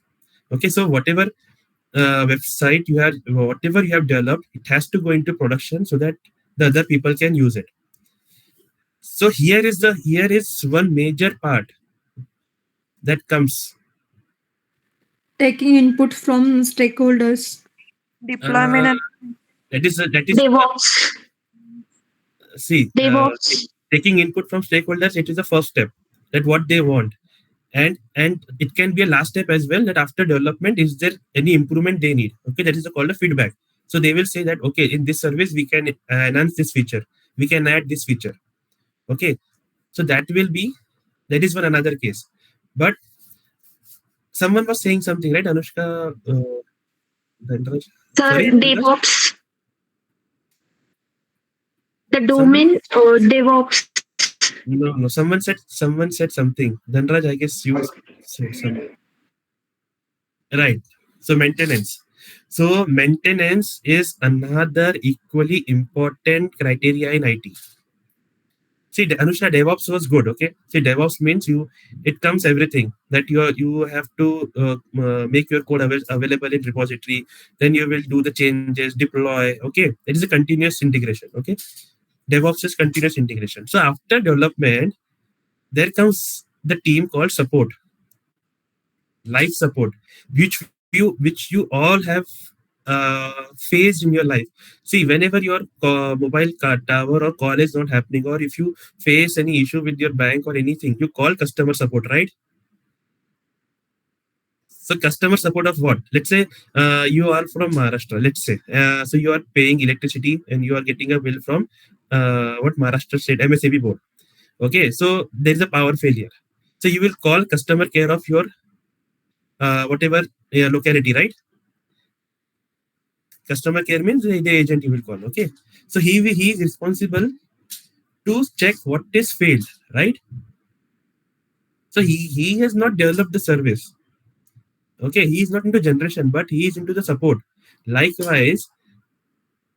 A: Okay, so whatever website you have, whatever you have developed, it has to go into production so that the other people can use it. So here is one major part that comes.
C: Taking input from stakeholders.
B: Deployment
A: Uh,
B: and
A: that is
F: DevOps.
A: see
F: DevOps.
A: taking input from stakeholders. It is the first step, that what they want, and it can be a last step as well. That after development, is there any improvement they need? Okay, that is called a feedback. So they will say that okay, in this service we can enhance this feature, we can add this feature. Okay, so that is one another case. But someone was saying something, right, Anushka? Dhanraj?
F: Sir,
A: Sorry, Dhanraj?
F: DevOps. The
A: Someone
F: domain DevOps.
A: no, someone said something. Dhanraj, I guess you said some right. So maintenance. So maintenance is another equally important criteria in IT. See, Anushka, DevOps was good. Okay. See, DevOps means it comes everything that you have to make your code available in repository. Then you will do the changes, deploy. Okay. It is a continuous integration. Okay. DevOps is continuous integration. So after development, there comes the team called support, life support, which you all have faced in your life. See, whenever your mobile tower or call is not happening, or if you face any issue with your bank or anything, you call customer support, right? So customer support of what? Let's say you are from Maharashtra. Let's say so you are paying electricity and you are getting a bill from what Maharashtra State MSAB board. Okay, so there is a power failure. So you will call customer care of your whatever locality, right? Customer care means the agent you will call. Okay, so he is responsible to check what is failed, right? So he has not developed the service. Okay, he is not into generation, but he is into the support. Likewise,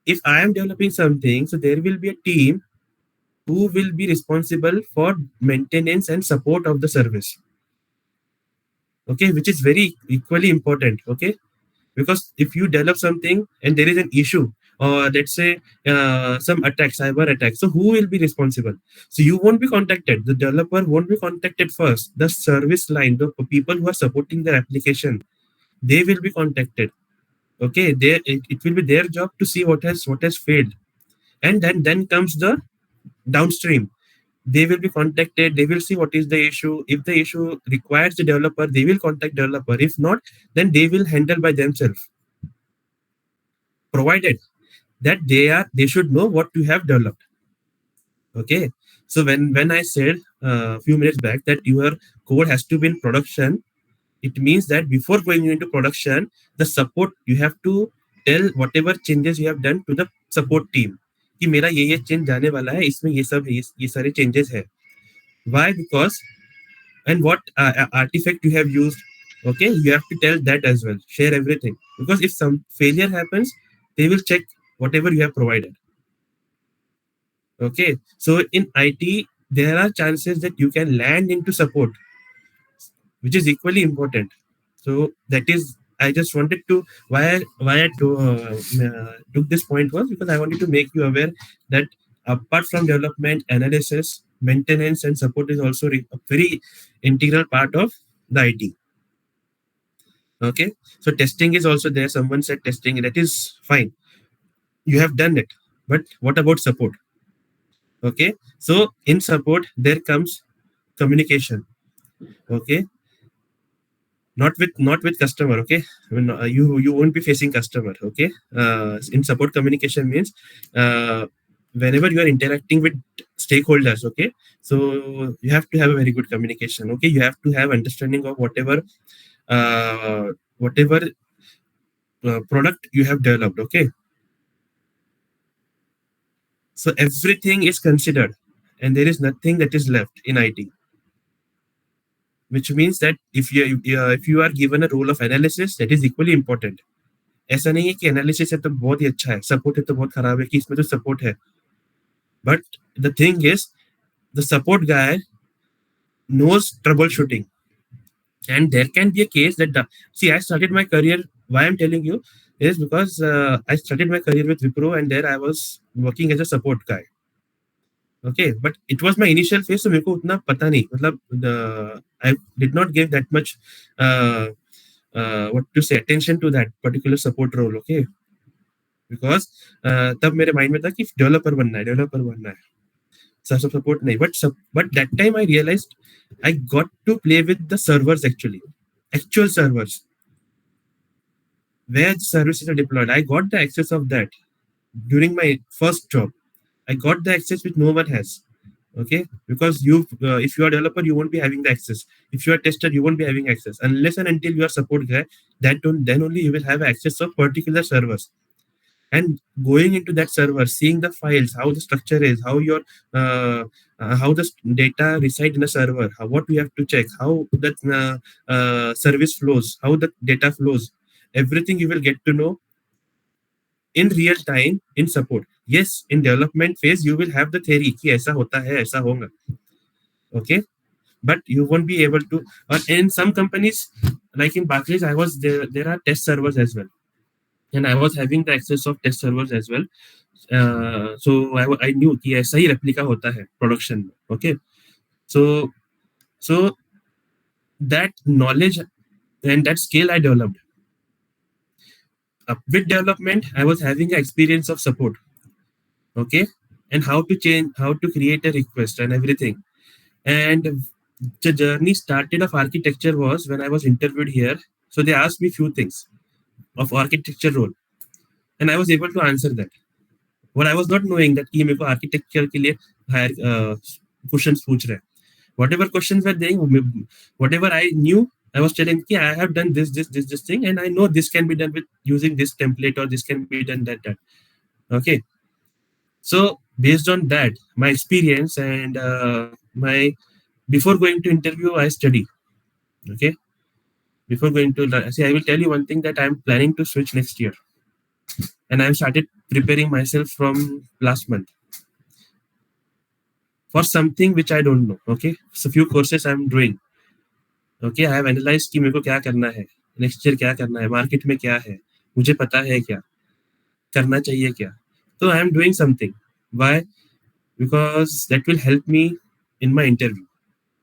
A: if I am developing something, so there will be a team who will be responsible for maintenance and support of the service. Okay, which is very equally important. Okay, because if you develop something and there is an issue, or let's say some attack, cyber attack, so who will be responsible? So you won't be contacted, the developer won't be contacted first, the service line, the people who are supporting their application, they will be contacted. Okay, it will be their job to see what has failed, and then comes the downstream. They will be contacted, they will see what is the issue. If the issue requires the developer, they will contact developer. If not, then they will handle by themselves, provided that they should know what you have developed. Okay, so when I said a few minutes back that your code has to be in production, it means that before going into production, the support, you have to tell whatever changes you have done to the support team कि मेरा ये change जाने वाला है, इसमें ये सब ये सारे changes है. Why? Because and what artifact you have used. Okay, you have to tell that as well, share everything, because if some failure happens, they will check whatever you have provided. Okay, so in IT, there are chances that you can land into support, which is equally important. So that is, I just wanted to took this point was because I wanted to make you aware that apart from development, analysis, maintenance, and support is also a very integral part of the IT. Okay, so testing is also there. Someone said testing, that is fine. You have done it, but what about support? Okay, so in support there comes communication. Okay, not with customer. Okay, I mean, you won't be facing customer. Okay, in support, communication means whenever you are interacting with stakeholders. Okay, so you have to have a very good communication. Okay, you have to have understanding of whatever product you have developed. Okay, so everything is considered, and there is nothing that is left in IT, which means that if you are given a role of analysis, that is equally important. ऐसा नहीं है कि analysis है तो बहुत ही अच्छा है, support है तो बहुत खराब है, कि इसमें तो सपोर्ट है. But the thing is the support guy knows troubleshooting, and there can be a case that see, I started my career, why I'm telling you is because I started my career with Wipro, and there I was working as a support guy. Okay, but it was my initial phase, so मेरे को उतना पता नहीं, मतलब I did not give that much uh, what to say attention to that particular support role. Okay, because तब मेरे mind में था कि डेवलपर बनना है सब सपोर्ट नहीं. But that time I realised I got to play with the servers, actual servers where the services are deployed. I got the access of that during my first job. I got the access which no one has. Okay, because if you are a developer, you won't be having the access. If you are a tester, you won't be having access unless and until you are support guy. Then only you will have access of particular servers. and going into that server, seeing the files, how the structure is, how your uh, how the data reside in a server, what we have to check, how that service flows, how the data flows, everything you will get to know in real time in support. Yes, in development phase you will have the theory कि ऐसा होता है ऐसा होगा, okay, but you won't be able to. Or in some companies, like in Barclays, I was there. There are test servers as well, and I was having the access of test servers as well. So I knew कि ऐसा ही replica होता है production में, okay. So that knowledge and that skill I developed. With development, I was having an experience of support, okay, and how to change, how to create a request and everything. And the journey started of architecture was when I was interviewed here. So they asked me few things of architecture role, and I was able to answer that. What I was not knowing that कि मेरे को architecture के लिए higher questions पूछ रहे हैं. Whatever questions were there, whatever I knew, I was telling कि I have done this thing, and I know this can be done with using this template, or this can be done that. Okay. So based on that, my experience and my before going to interview, I study. Okay. Before going to see, I will tell you one thing that I am planning to switch next year, and I have started preparing myself from last month for something which I don't know. Okay, so few courses I am doing. Okay, I have analyzed कि मेरे को क्या करना है, next year क्या करना है, market में क्या है, मुझे पता है क्या करना चाहिए क्या. So I am doing something. Why? Because that will help me in my interview,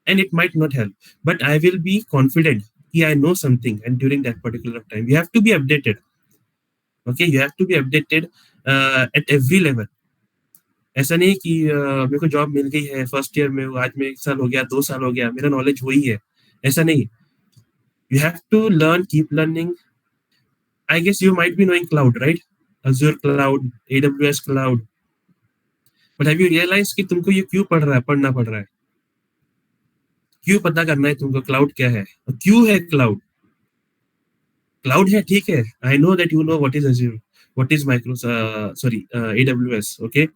A: and it might not help, but I will be confident कि I know something, and during that particular time, you have to be updated. Okay, you have to be updated at every level. ऐसा नहीं कि मेरे को job मिल गई है first year में, आज में 1 साल हो गया, 2 साल हो गया, मेरा नॉलेज वही है, ऐसा नहीं. You have to learn, keep learning. I guess you might be knowing cloud, right? Azure cloud, AWS cloud. But have you realized कि तुमको ये क्यों पढ़ना पड़ रहा है? क्यों पता करना है तुमको क्लाउड क्या है? क्यों है क्लाउड? क्लाउड है, ठीक है. I know that you know what is Azure, what is AWS, okay?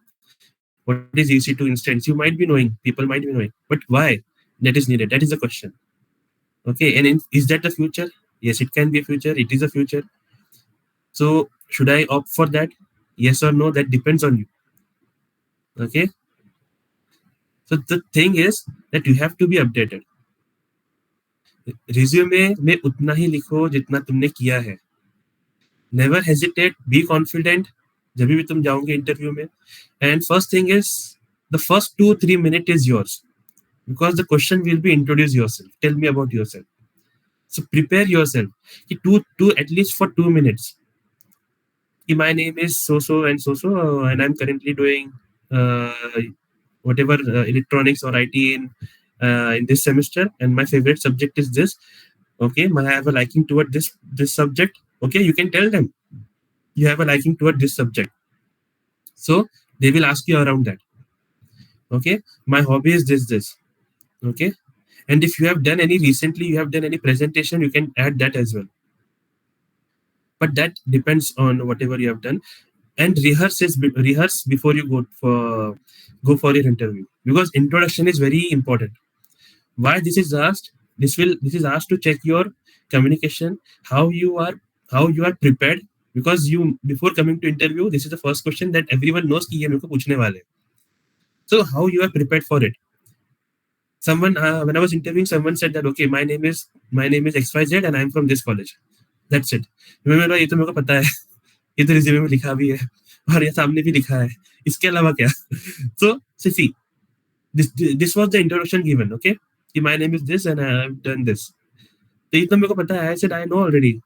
A: What is EC2 instance? You might be knowing, people might be knowing, but why that is needed? That is the question. Okay, and is that the future? Yes, it can be a future. It is a future. So should I opt for that? Yes or no? That depends on you. Okay. So the thing is that you have to be updated. Resume में उतना ही लिखो जितना तुमने किया है. Never hesitate. Be confident. जब भी तुम जाओगे इंटरव्यू में. And first thing is, the first 2-3 minutes is yours, because the question will be introduce yourself. Tell me about yourself. So prepare yourself. To at least for 2 minutes. My name is so and so, and I'm currently doing uh, whatever electronics or IT in this semester, and my favorite subject is this. Okay, I have a liking toward this subject. Okay, you can tell them you have a liking toward this subject. So they will ask you around that. Okay, my hobby is this. Okay, and if you have done any recently, you have done any presentation, you can add that as well. But that depends on whatever you have done. And rehearse before you go for your interview, because introduction is very important. Why this is asked? This is asked to check your communication, how you are prepared, because you before coming to interview, this is the first question that everyone knows कि ये मेरे को पूछने वाले. So how you are prepared for it? Someone when I was interviewing, someone said that okay, my name is XYZ and I'm from this college. That's it. ये तो मेरे को पता है, ये तो रिज्यूमे में लिखा भी है और ये सामने भी लिखा है, इसके अलावा क्या? So see, this was the introduction given. Okay, my name is this and I have done this. तो ये तो मेरे को पता है. I said I know already.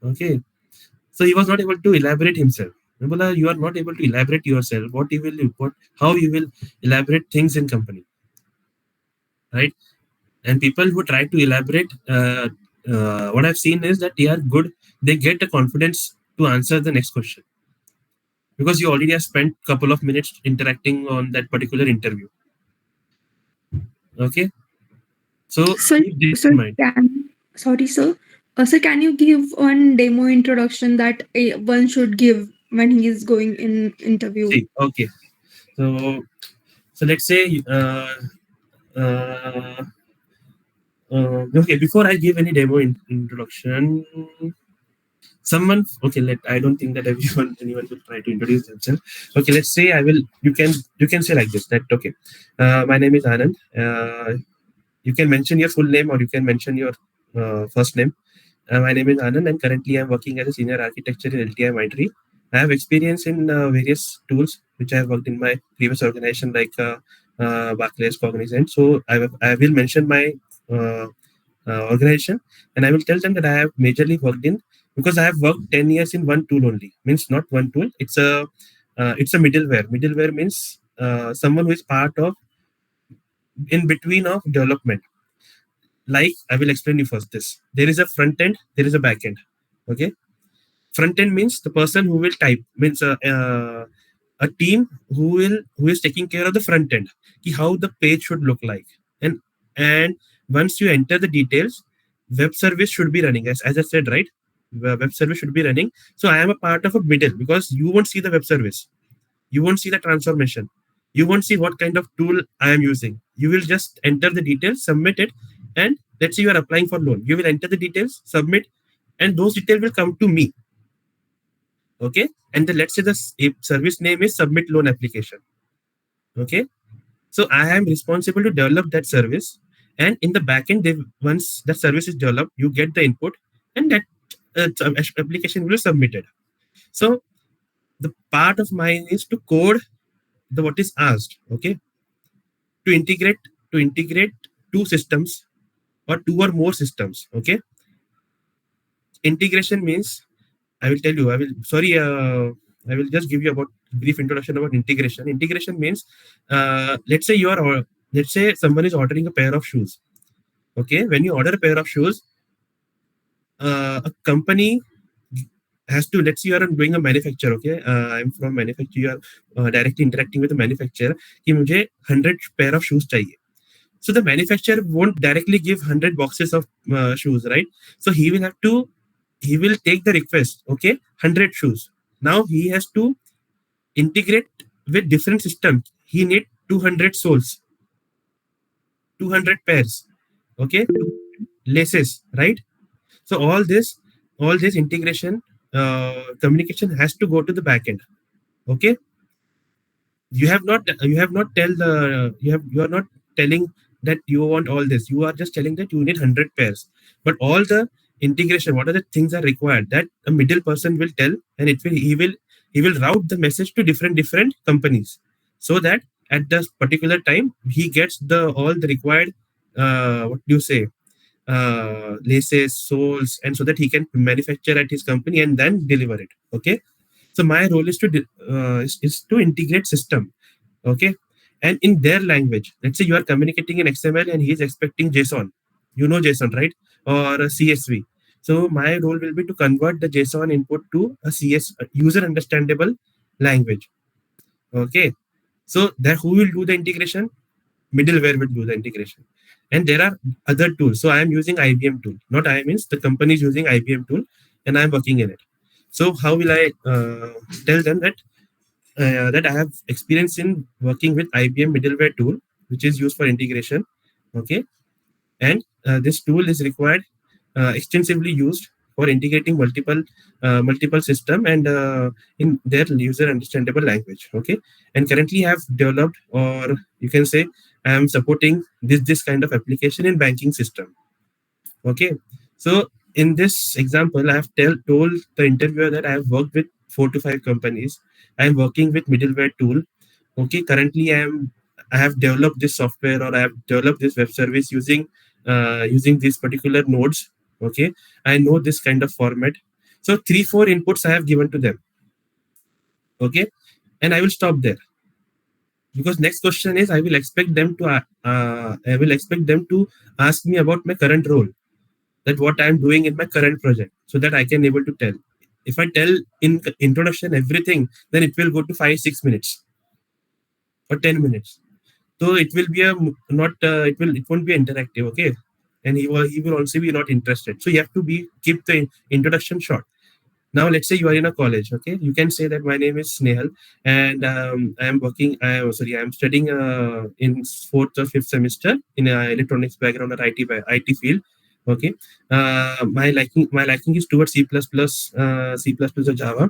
A: Okay, so he was not able to elaborate himself. मैं बोला you are not able to elaborate yourself. How you will elaborate things in company, right? And people who try to elaborate, what I've seen is that they are good. They get the confidence to answer the next question, because you already have spent couple of minutes interacting on that particular interview. Okay, so
C: Sir,
A: keep this
C: sir,
A: in mind.
C: sorry, sir. Sir, can you give one demo introduction that one should give when he is going in interview.
A: See, okay. So so let's say uh, okay, before I give any demo introduction, someone, okay, let, I don't think that anyone will try to introduce themselves. Okay, let's say I will, you can say like this, that okay, my name is Anand. You can mention your full name, or you can mention your first name. My name is Anand, and currently I'm working as a senior architecture in LTI Mindtree. I have experience in various tools which I have worked in my previous organization, like Barclays, Cognizant. So I will mention my uh, organization, and I will tell them that I have majorly worked in, because I have worked 10 years in one tool only. Means not one tool. It's a middleware. Middleware means someone who is part of, in between of development. Like, I will explain you first this. There is a front end, there is a back end. Okay. Front end means the person who will type, means a team who is taking care of the front end, how the page should look like. And and once you enter the details, web service should be running, as I said, right? Web service should be running. So I am a part of a middle, because you won't see the web service, you won't see the transformation, you won't see what kind of tool I am using. You will just enter the details, submit it, and let's say you are applying for loan, you will enter the details, submit, and those details will come to me. Okay. And then let's say the service name is submit loan application. Okay. So I am responsible to develop that service, and in the backend, once that service is developed, you get the input, and that application will be submitted. So the part of mine is to code the what is asked. Okay. To integrate two systems, or two or more systems. Okay. Integration means, I will tell you. I will, sorry. I will just give you about brief introduction about integration. Integration means, let's say let's say someone is ordering a pair of shoes. Okay, when you order a pair of shoes, a company has to. Let's say you are doing a manufacturer. Okay, I'm from manufacturer. You are directly interacting with the manufacturer. कि मुझे 100 pair of shoes चाहिए. So the manufacturer won't directly give 100 boxes of shoes, right? So he will take the request. Okay, 100 shoes. Now he has to integrate with different systems. He need 200 soles, 200 pairs. Okay, laces, right? So all this integration, communication has to go to the backend. Okay, you are not telling that you want all this. You are just telling that you need 100 pairs, but all the integration, what are the things are required, that a middle person will tell, and he will route the message to different companies, so that at the particular time he gets the all the required, what do you say, laces, soles, and so that he can manufacture at his company and then deliver it. Okay. So my role is is to integrate system. Okay. And in their language, let's say you are communicating in XML and he is expecting JSON. You know JSON, right? Or a CSV. So my role will be to convert the JSON input to a user understandable language. Okay. So that who will do the integration? Middleware will do the integration. And there are other tools. So I am using IBM tool. Not I means the company is using IBM tool, and I am working in it. So how will I tell them that I have experience in working with IBM middleware tool, which is used for integration. Okay. And this tool is required, extensively used for integrating multiple system, and in their user understandable language. Okay. And currently I have developed, or you can say I am supporting this kind of application in banking system. Okay. So in this example, I have told the interviewer that I have worked with 4 to 5 companies. I am working with middleware tool. Okay. Currently I have developed this software, or I have developed this web service using these particular nodes. Okay. I know this kind of format. So 3 4 inputs I have given to them. Okay. And I will stop there, because next question is, I will expect them to ask me about my current role, that what I am doing in my current project, so that I can able to tell. If I tell in introduction everything, then it will go to 5 6 minutes or 10 minutes. So it will be a not it won't be interactive. Okay. And he will also be not interested. So you have to keep the introduction short. Now let's say you are in a college. Okay, you can say that my name is Snehal, and I am working I am studying in fourth or fifth semester in electronics background or IT field. Okay, my liking is towards C++, or Java.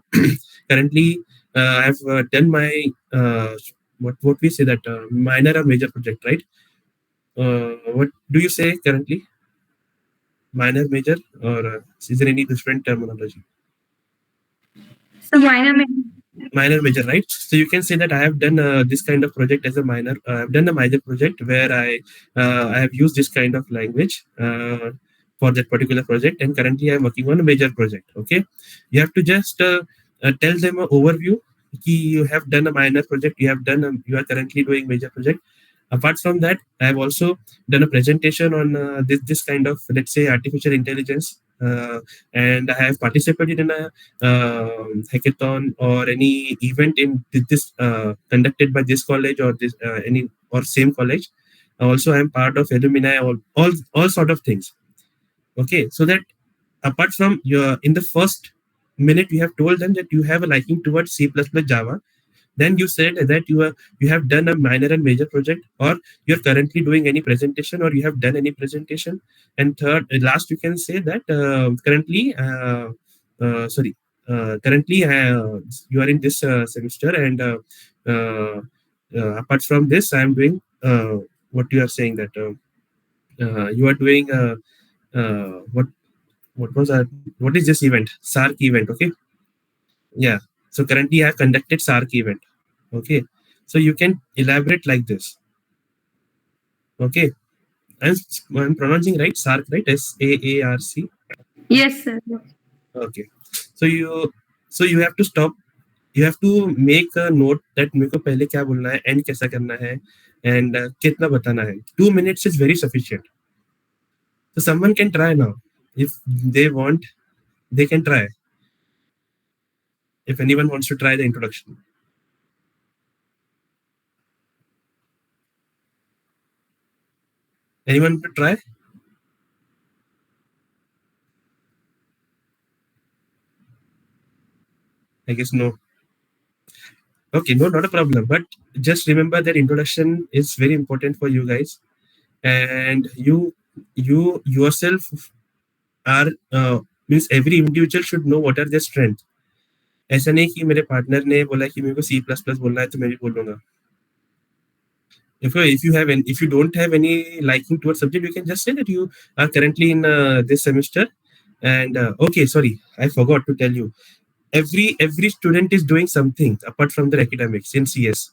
A: Currently, I've done my what we say that minor or major project, right? What do you say currently? Minor, major, or is there any different terminology?
D: So minor
A: Minor, major, right? So you can say that I have done this kind of project as a minor. I've done a major project where I have used this kind of language for that particular project, and currently I'm working on a major project. Okay, you have to just tell them an overview. You have done a minor project, you are currently doing major project. Apart from that, I have also done a presentation on this kind of, let's say, artificial intelligence, and I have participated in a hackathon or any event in this conducted by this college or this any or same college. Also, I am part of alumni, all sort of things. Okay, so that apart from your in the first minute you have told them that you have a liking towards C++, Java. Then you said that you have done a minor and major project, or you're currently doing any presentation, or you have done any presentation. And third, last, you can say that sorry, currently you are in this semester, and apart from this, I am doing what you are saying that you are doing what was that? What is this event? SARC event, okay? Yeah. So currently I have conducted SARC event. Okay. So you can elaborate like this. Okay. I'm pronouncing right, SARC, right? SAARC.
D: Yes, sir.
A: Okay. So you have to stop. You have to make a note that मेरे को पहले क्या बोलना है, end कैसा करना है, and कितना बताना है. 2 minutes is very sufficient. So someone can try now. If they want, they can try. If anyone wants to try the introduction. Anyone to try? I guess no. Okay, no, not a problem. But just remember that introduction is very important for you guys, and you yourself are means every individual should know what are their strength. ऐसा नहीं कि मेरे partner ने बोला कि मेरे को C++ बोलना है तो मैं भी बोलूंगा. If you don't have any liking towards subject, you can just say that you are currently in this semester. And okay, sorry, I forgot to tell you. Every student is doing something apart from their academics in CS.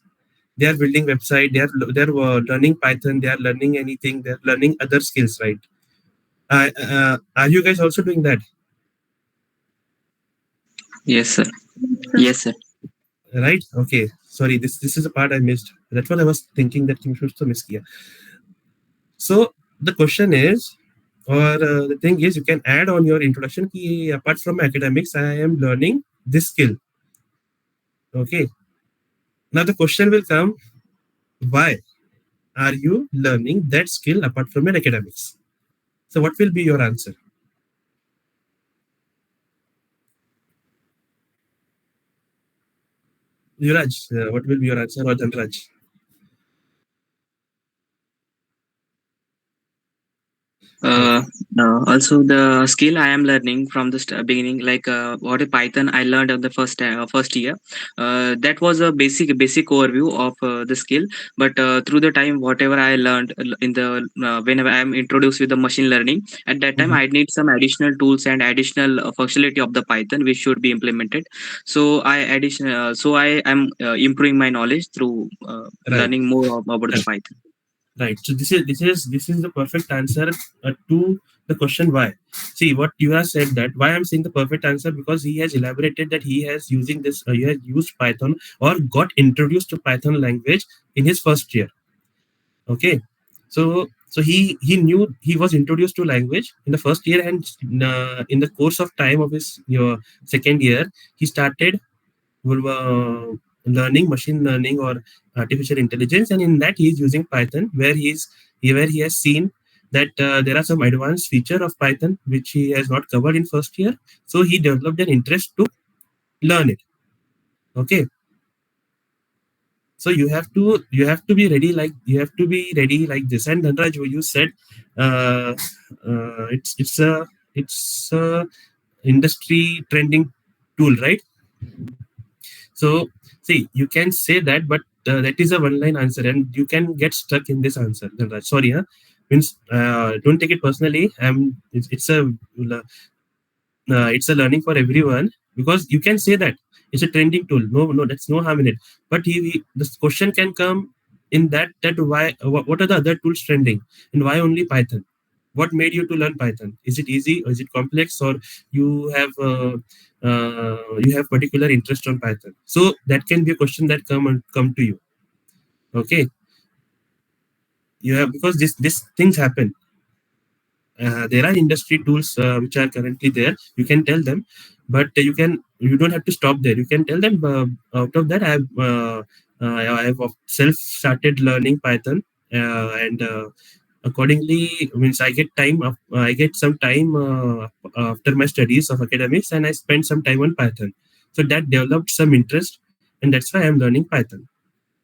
A: They are building website, they're learning Python, they are learning anything, they're learning other skills, right? Are you guys also doing that?
E: Yes, sir. Yes, sir.
A: Right, okay, sorry, this is a part I missed. That's what I was thinking, that you should miss kiya. So the question is, or the thing is, you can add on your introduction ki apart from academics I am learning this skill. Okay, now the question will come, why are you learning that skill apart from your academics? So what will be your answer? Yuraj, what will be your answer, or Dhanraj?
E: Uh, Also, the skill I am learning from the beginning, like what a Python I learned on the first year. That was a basic overview of the skill. But through the time, whatever I learned in the whenever I am introduced with the machine learning, at that time
A: Mhm.
E: I need some additional tools and additional functionality of the Python which should be implemented. So I am improving my knowledge through
A: Right,
E: learning more about the
A: right,
E: Python.
A: right. So this is the perfect answer to the question why. See what you have said, that why I'm saying the perfect answer, because he has elaborated that he has used Python or got introduced to Python language in his first year. Okay, so he knew, he was introduced to language in the first year, and in the course of time of his your second year, he started uh, learning machine learning or artificial intelligence, and in that he is using Python, where he has seen that there are some advanced feature of Python which he has not covered in first year. So he developed an interest to learn it. Okay, so you have to be ready, like you have to be ready like this. And Dhanraj, you said uh, it's a industry trending tool, right? So see, you can say that, but that is a one line answer, and you can get stuck in this answer, Dhanraj. Sorry, huh? Means don't take it personally. It's a learning for everyone, because you can say that it's a trending tool. No, that's no harm in it. But this question can come in that why, what are the other tools trending, and why only Python? What made you to learn Python? Is it easy, or is it complex, or you have particular interest on Python? So that can be a question that come to you. Okay, you have, because this things happen. There are industry tools which are currently there. You can tell them, but you don't have to stop there. You can tell them, out of that I have self started learning Python, and accordingly, means I get some time after my studies of academics, and I spend some time on Python. So that developed some interest, and that's why I'm learning Python,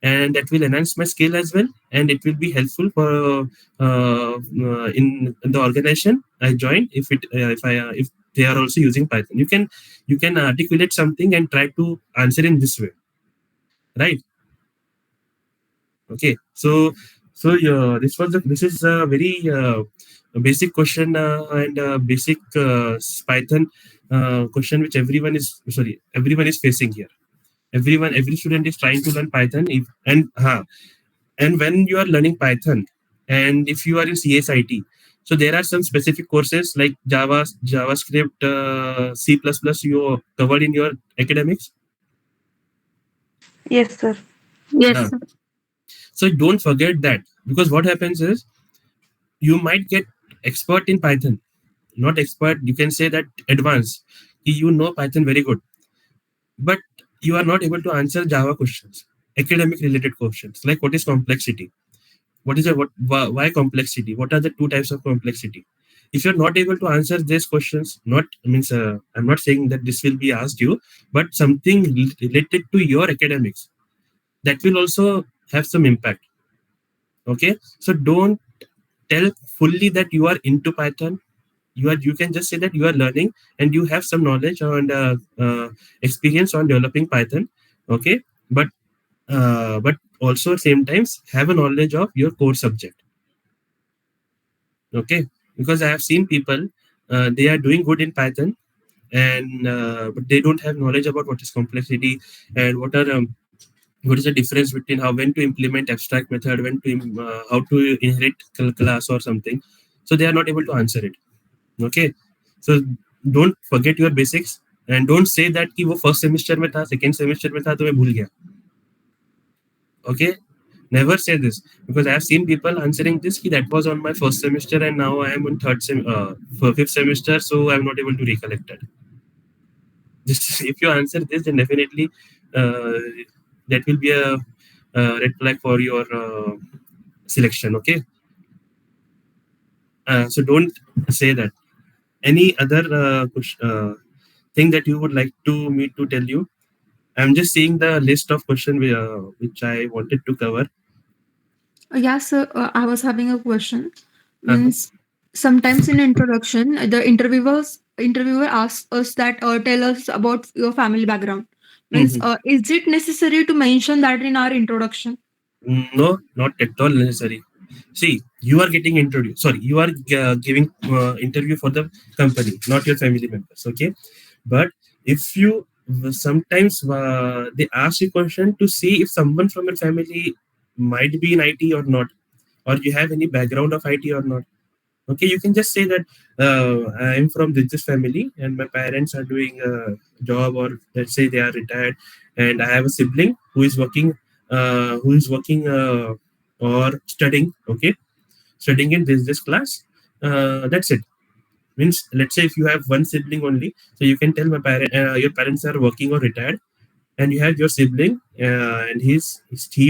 A: and that will enhance my skill as well, and it will be helpful for in the organization I joined, if they are also using Python. You can articulate something and try to answer in this way, right? Okay, this is a very basic question, and basic Python question which everyone is facing here. Every student is trying to learn Python, and when you are learning Python, and if you are in CSIT, so there are some specific courses like JavaScript, C++ you covered in your academics.
B: Yes, sir.
D: Yes,
A: Uh,
D: sir.
A: so don't forget that, because what happens is you might get expert in Python, not expert. You can say that advanced. You know Python very good, but you are not able to answer Java questions, academic related questions like what is complexity, what is a what why complexity, what are the two types of complexity. If you're not able to answer these questions, not means I'm not saying that this will be asked you, but something related to your academics, that will also have some impact. Okay, so don't tell fully that you are into Python. You can just say that you are learning and you have some knowledge and experience on developing Python. Okay, but also same times have a knowledge of your core subject. Okay, because I have seen people, they are doing good in Python, and but they don't have knowledge about what is complexity, and what is the difference between when to implement abstract method, how to inherit class or something. So they are not able to answer it. Okay, so don't forget your basics, and don't say that कि वो first semester में था, second semester में था तो मैं भूल गया. Okay, never say this, because I have seen people answering this कि that was on my first semester and now I am on for fifth semester, so I'm not able to recollect it. Just if you answer this, then definitely uh, that will be a red flag for your selection. Okay, so don't say that. Any other thing that you would like to me to tell you? I'm just seeing the list of questions which I wanted to cover.
C: Yes, sir, I was having a question.
A: Uh-huh.
C: Means sometimes in introduction, the interviewer asks us that tell us about your family background. Means
A: Mhm.
C: is it necessary to mention that in our introduction?
A: No, not at all necessary. See, you are getting introduced. Sorry, you are giving interview for the company, not your family members. Okay, but if you sometimes they ask you question to see if someone from your family might be in IT or not, or you have any background of IT or not. Okay, you can just say that I'm from this family and my parents are doing a job, or let's say they are retired, and I have a sibling who is working or studying. Okay, studying in this class. That's it. Means let's say if you have one sibling only, so you can tell your parents are working or retired, and you have your sibling, and he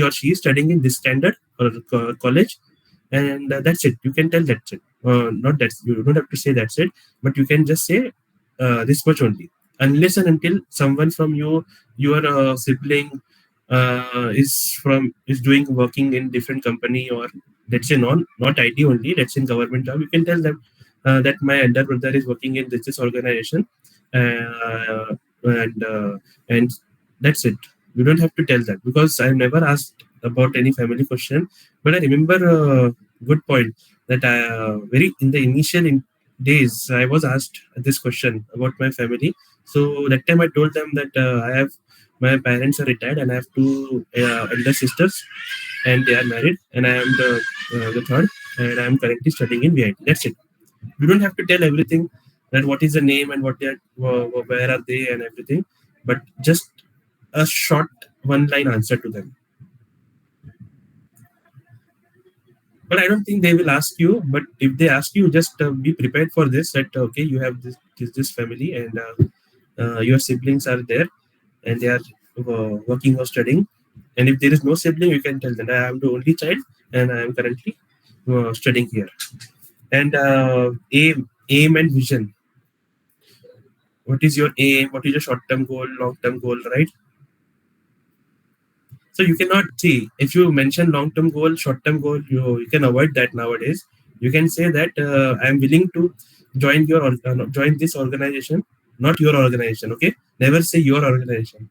A: or she is studying in this standard or college, and that's it. You can tell that's it. Not that you don't have to say that's it, but you can just say this much only, unless and until someone from your sibling is doing working in different company, or let's say not IT only, let's say in government job. You can tell them that my elder brother is working in this organization, uh, and uh, and that's it. You don't have to tell that, because I've never asked about any family question. But I remember a good point that I, very in the initial days, I was asked this question about my family. So that time I told them that I have my parents are retired and I have two elder sisters and they are married, and I am the third, and I am currently studying in VIT. That's it. You don't have to tell everything, that what is the name and what they are, where are they and everything, but just a short one line answer to them. But I don't think they will ask you. But if they ask you, just be prepared for this. That okay, you have this family, and your siblings are there, and they are working or studying. And if there is no sibling, you can tell them I am the only child, and I am currently studying here. And aim and vision. What is your aim? What is your short term goal, long term goal, right? So you cannot see, if you mention long term goal, short term goal, you can avoid that nowadays. You can say that I am willing to join this organization, not your organization. Okay, never say your organization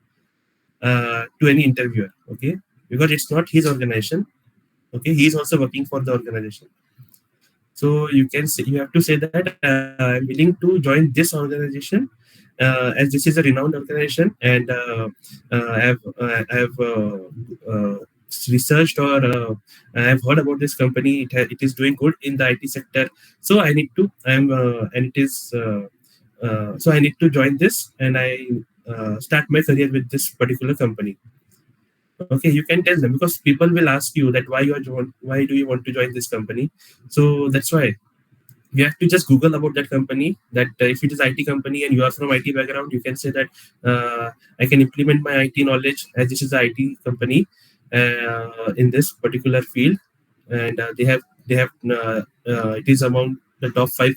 A: to any interviewer. Okay, because it's not his organization. Okay, he is also working for the organization. So you have to say that I'm willing to join this organization, as this is a renowned organization, and I have researched, or I have heard about this company. It is doing good in the IT sector. So I need to. I'm and it is. So I need to join this, and I start my career with this particular company. Okay, you can tell them, because people will ask you that why do you want to join this company. So that's why you have to just Google about that company. That if it is IT company and you are from IT background, you can say that I can implement my IT knowledge, as this is a IT company in this particular field, and it is among the top five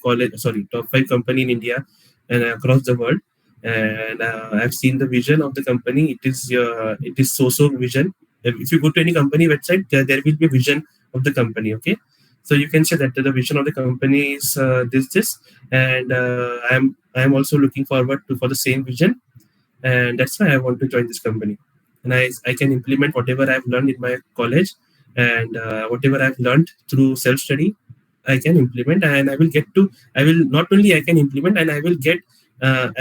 A: company in India and across the world. And I've seen the vision of the company. It is so vision. If you go to any company website, there will be a vision of the company. Okay, so you can say that the vision of the company is this, and I'm also looking forward to for the same vision, and that's why I want to join this company. And I can implement whatever I've learned in my college, and whatever I've learned through self study, I can implement, and I will not only I can implement, and I will get a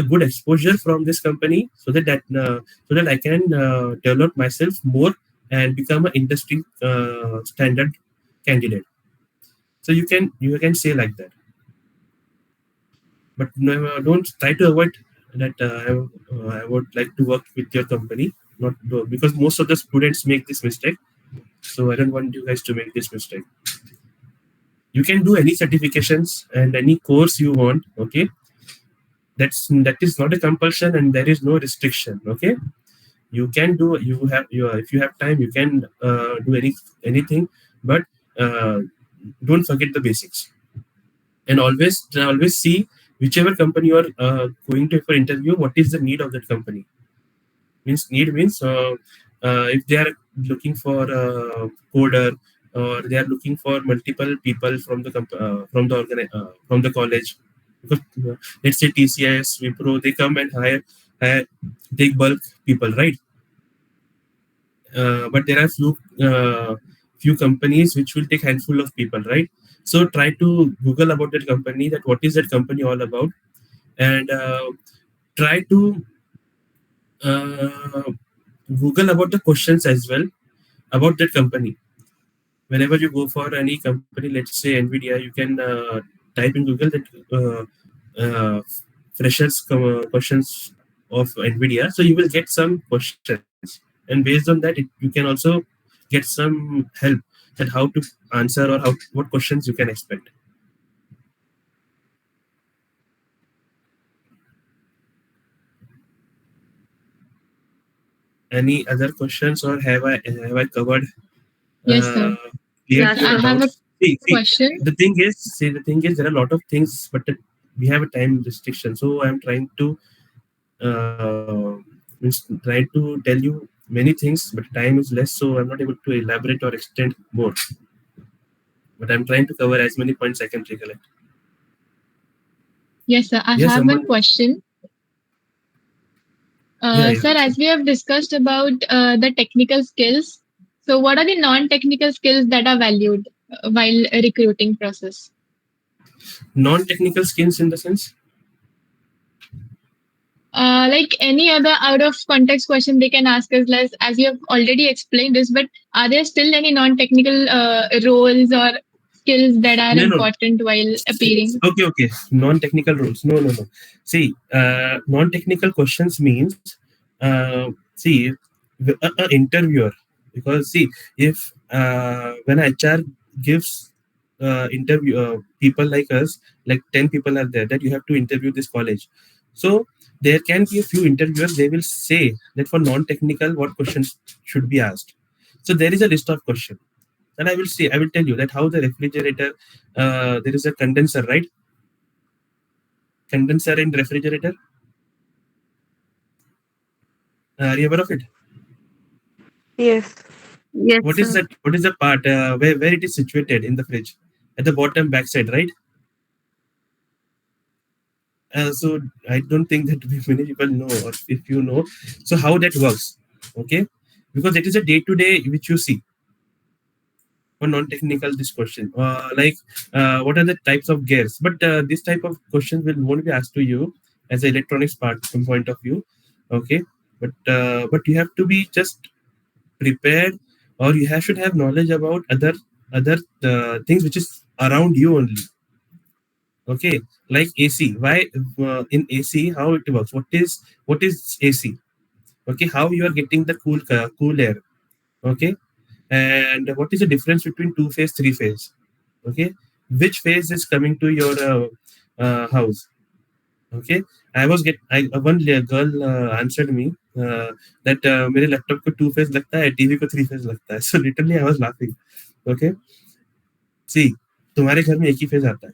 A: good exposure from this company, so that I can develop myself more and become an industry standard candidate. So you can say like that, but no, don't try to avoid that. I would like to work with your company, not because most of the students make this mistake. So I don't want you guys to make this mistake. You can do any certifications and any course you want. Okay, that is not a compulsion, and there is no restriction. Okay, you can do if you have time, you can do anything, but uh, don't forget the basics. And always see whichever company you are going to for interview, what is the need of that company. Means if they are looking for a coder, or they are looking for multiple people from from the college, because let's say TCS, Wipro, they come and hire take bulk people, right? But there are few companies which will take handful of people, right? So try to Google about that company, that what is that company all about, and try to uh, Google about the questions as well about that company. Whenever you go for any company, let's say Nvidia, you can type in Google that questions of Nvidia, so you will get some questions, and based on that, you can also get some help that how to answer, or what questions you can expect. Any other questions, or have I covered
F: Yes, sir.
A: uh, clear
F: Yes,
A: to
F: I
A: your
F: have a
A: doubts. See,
F: question.
A: the thing is, there are a lot of things, but we have a time restriction. So I'm trying to means try to tell you many things, but time is less, so I'm not able to elaborate or extend more. But I'm trying to cover as many points I can recollect.
F: Yes, sir, I
A: Yeah,
F: have one
A: someone.
F: question.
A: Yeah, yeah.
F: Sir, as we have discussed about the technical skills, so what are the non-technical skills that are valued while recruiting process?
A: Non-technical skills in the sense.
F: Like any other out of context question they can ask us, less as you have already explained this, but are there still any non-technical roles or skills that are
A: No, no.
F: important while appearing?
A: Okay, okay. Non-technical rules. No, no, no. See, non-technical questions means, see, a interviewer. Because see, if when HR gives interview people like us, like 10 people are there that you have to interview this college. So there can be a few interviewers. They will say that for non-technical, what questions should be asked. So there is a list of questions, and I will tell you that how the refrigerator, there is a condenser, right? Condenser in refrigerator. Are you aware of it?
B: Yes.
D: Yes,
A: What is
D: sir.
A: that? What is the part where it is situated in the fridge? At the bottom backside, right? So I don't think that many people know, or if you know, so how that works, okay? Because it is a day to day which you see. For non-technical, this question, like what are the types of gears? But this type of questions will won't be asked to you as an electronics part from point of view, okay? But you have to be just prepared, or should have knowledge about other things which is around you only, okay? Like AC, why in AC, how it works, what is AC, okay? How you are getting the cool air, okay? And what is the difference between two phase, three phase, okay? Which phase is coming to your house, okay? One girl answered me that मेरे laptop को two phase लगता है, TV को three phase लगता है. So literally I was laughing, okay? See, तुम्हारे घर में एक ही फेज आता है,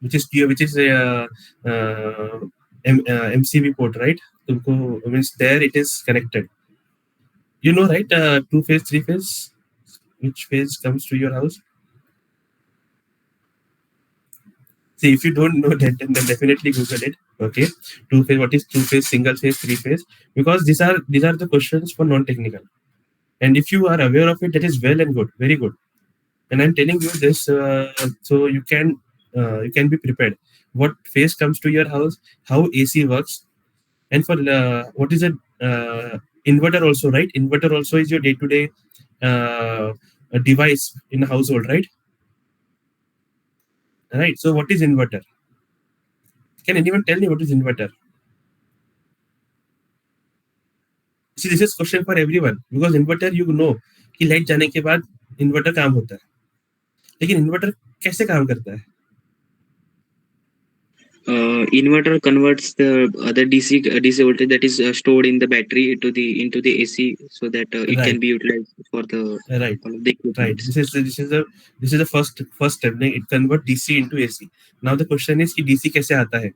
A: which is a MCB port, right? तुमको means there it is connected, you know, right? Two phase, three phase, which phase comes to your house? See, if you don't know that, then definitely Google it. Okay, two phase. What is two phase, single phase, three phase? Because these are the questions for non-technical. And if you are aware of it, that is well and good, very good. And I'm telling you this so you can be prepared. What phase comes to your house? How AC works? And for what is a inverter also, right? Inverter also is your day-to-day device in a household, right? Right. So what is inverter? Can anyone tell me what is inverter? See, this is question for everyone because inverter you know कि light जाने के बाद inverter काम होता है, लेकिन inverter कैसे काम करता है?
E: Inverter converts the DC voltage that is stored in the battery into the AC, so that it
A: Right,
E: can be utilized for the
A: right,
E: all of the
A: right.
E: equipments.
A: This is the first step. Like, it convert DC into AC. Now the question is कि DC कैसे आता है?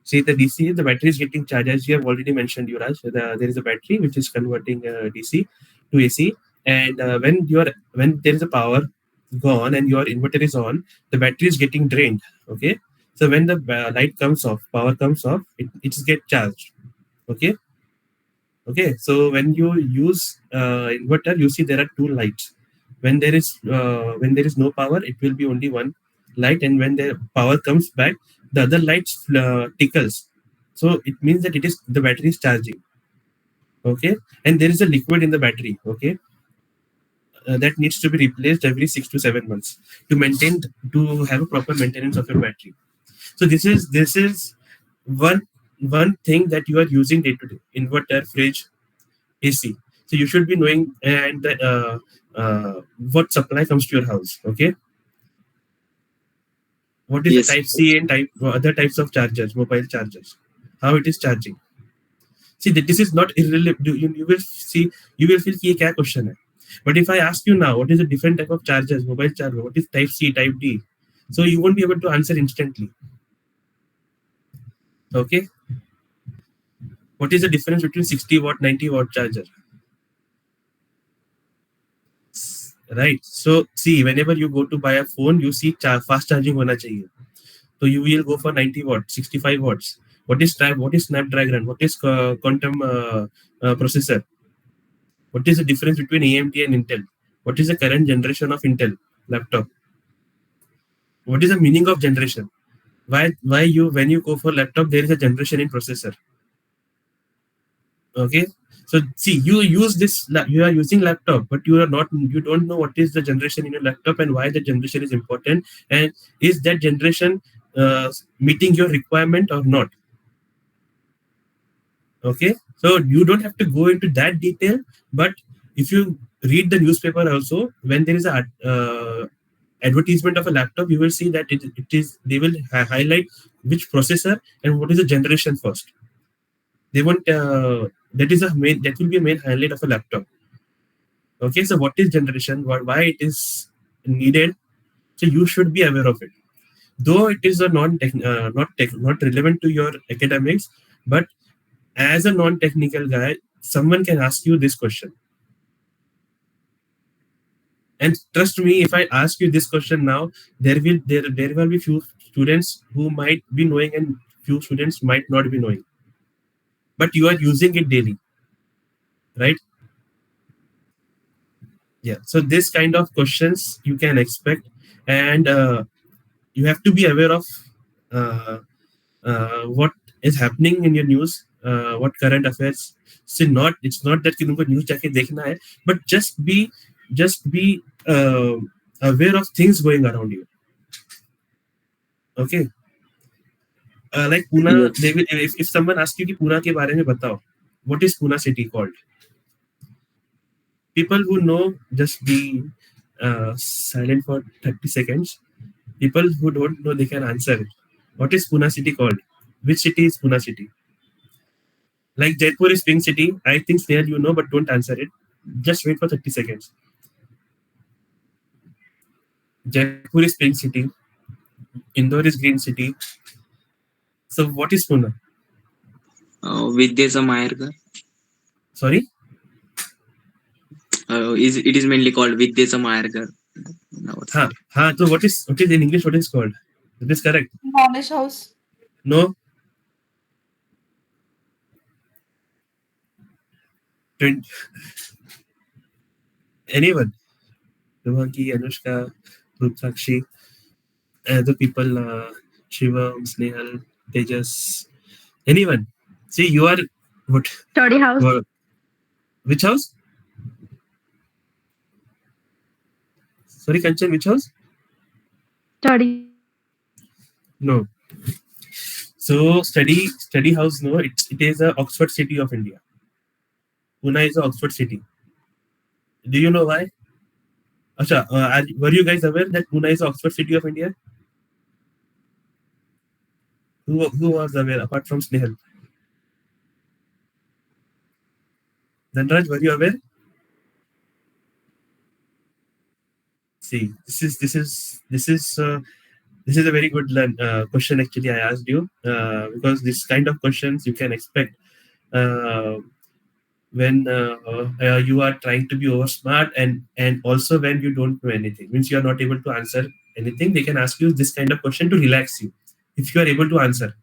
A: See, the DC, the battery is getting charged, as you have already mentioned, Yuraj. There is a battery which is converting DC to AC, and when there is a power gone and your inverter is on, the battery is getting drained. Okay, so when the light comes off, power comes off, it's get charged. Okay, okay. So when you use inverter, you see there are two lights. When there is no power, it will be only one light, and when the power comes back, the other lights tickles. So it means that it is the battery is charging. Okay, and there is a liquid in the battery. Okay, that needs to be replaced every 6 to 7 months to maintain to have a proper maintenance of your battery. So this is one one thing that you are using day to day: inverter, fridge, AC. So you should be knowing and what supply comes to your house. Okay, what is the
E: Yes.
A: type C and type other types of chargers, mobile chargers, how it is charging. See that this is not irrelevant. You will see, you will feel कि ये क्या question है. But if I ask you now, what is the different type of chargers, mobile charger, what is type C, type D? So you won't be able to answer instantly. Okay. What is the difference between 60 watt, 90 watt charger? Right. So see, whenever you go to buy a phone, you see fast charging hona chahiye. So you will go for 90 watts, 65 watts. What is Snapdragon? What is quantum processor? What is the difference between AMD and Intel? What is the current generation of Intel laptop? What is the meaning of generation? Why you when you go for laptop there is a generation in processor? Okay. So see, you are using laptop, but you don't know what is the generation in your laptop and why the generation is important, and is that generation meeting your requirement or not? Okay. So you don't have to go into that detail, but if you read the newspaper also, when there is a advertisement of a laptop, you will see that it is they will highlight which processor and what is the generation first. They want that will be a main highlight of a laptop. Okay, so what is generation, why it is needed, so you should be aware of it, though it is a not relevant to your academics. But as a non-technical guy, someone can ask you this question. And trust me, if I ask you this question now, there will be few students who might be knowing and few students might not be knowing. But you are using it daily, right? Yeah. So this kind of questions you can expect, and you have to be aware of uh, what is happening in your news, what current affairs. So not it's not that कि तुमको news जाके देखना है, but just be aware of things going around you. Okay. Like Pune,
E: Yes.
A: if someone asks you कि Pune के बारे में बताओ, what is Pune city called? People who know, just be silent for 30 seconds. People who don't know, they can answer it. What is Pune city called? Which city is Pune city? Like Jaipur is Pink City. I think Snail you know, but don't answer it. Just wait for 30 seconds. Jaipur is Pink City. Indore is Green City. So what is Pune?
E: Vidyasa Mayarkar.
A: Sorry?
E: Is it is mainly called Vidyasa Mayarkar.
A: Ha. Ha. So what is in English? What is called? That is correct.
C: Knowledge house.
A: No. 20, anyone? Devanki, Anushka, Rutsakshi, the people, Shivam, Snehal, Tejas, anyone. See, you are what?
D: Study house.
A: what which house? Sorry, Kanchan, which house?
D: Study.
A: No. So study house. No, it is a Oxford city of India. Pune is a Oxford city. Do you know why? Asha, were you guys aware that Pune is a Oxford city of India? Who was aware apart from Snehal? Dhanraj, were you aware? See, this is a very good question actually I asked you, because this kind of questions you can expect uh, when you are trying to be over smart, and also when you don't know anything, means you are not able to answer anything. They can ask you this kind of question to relax you if you are able to answer.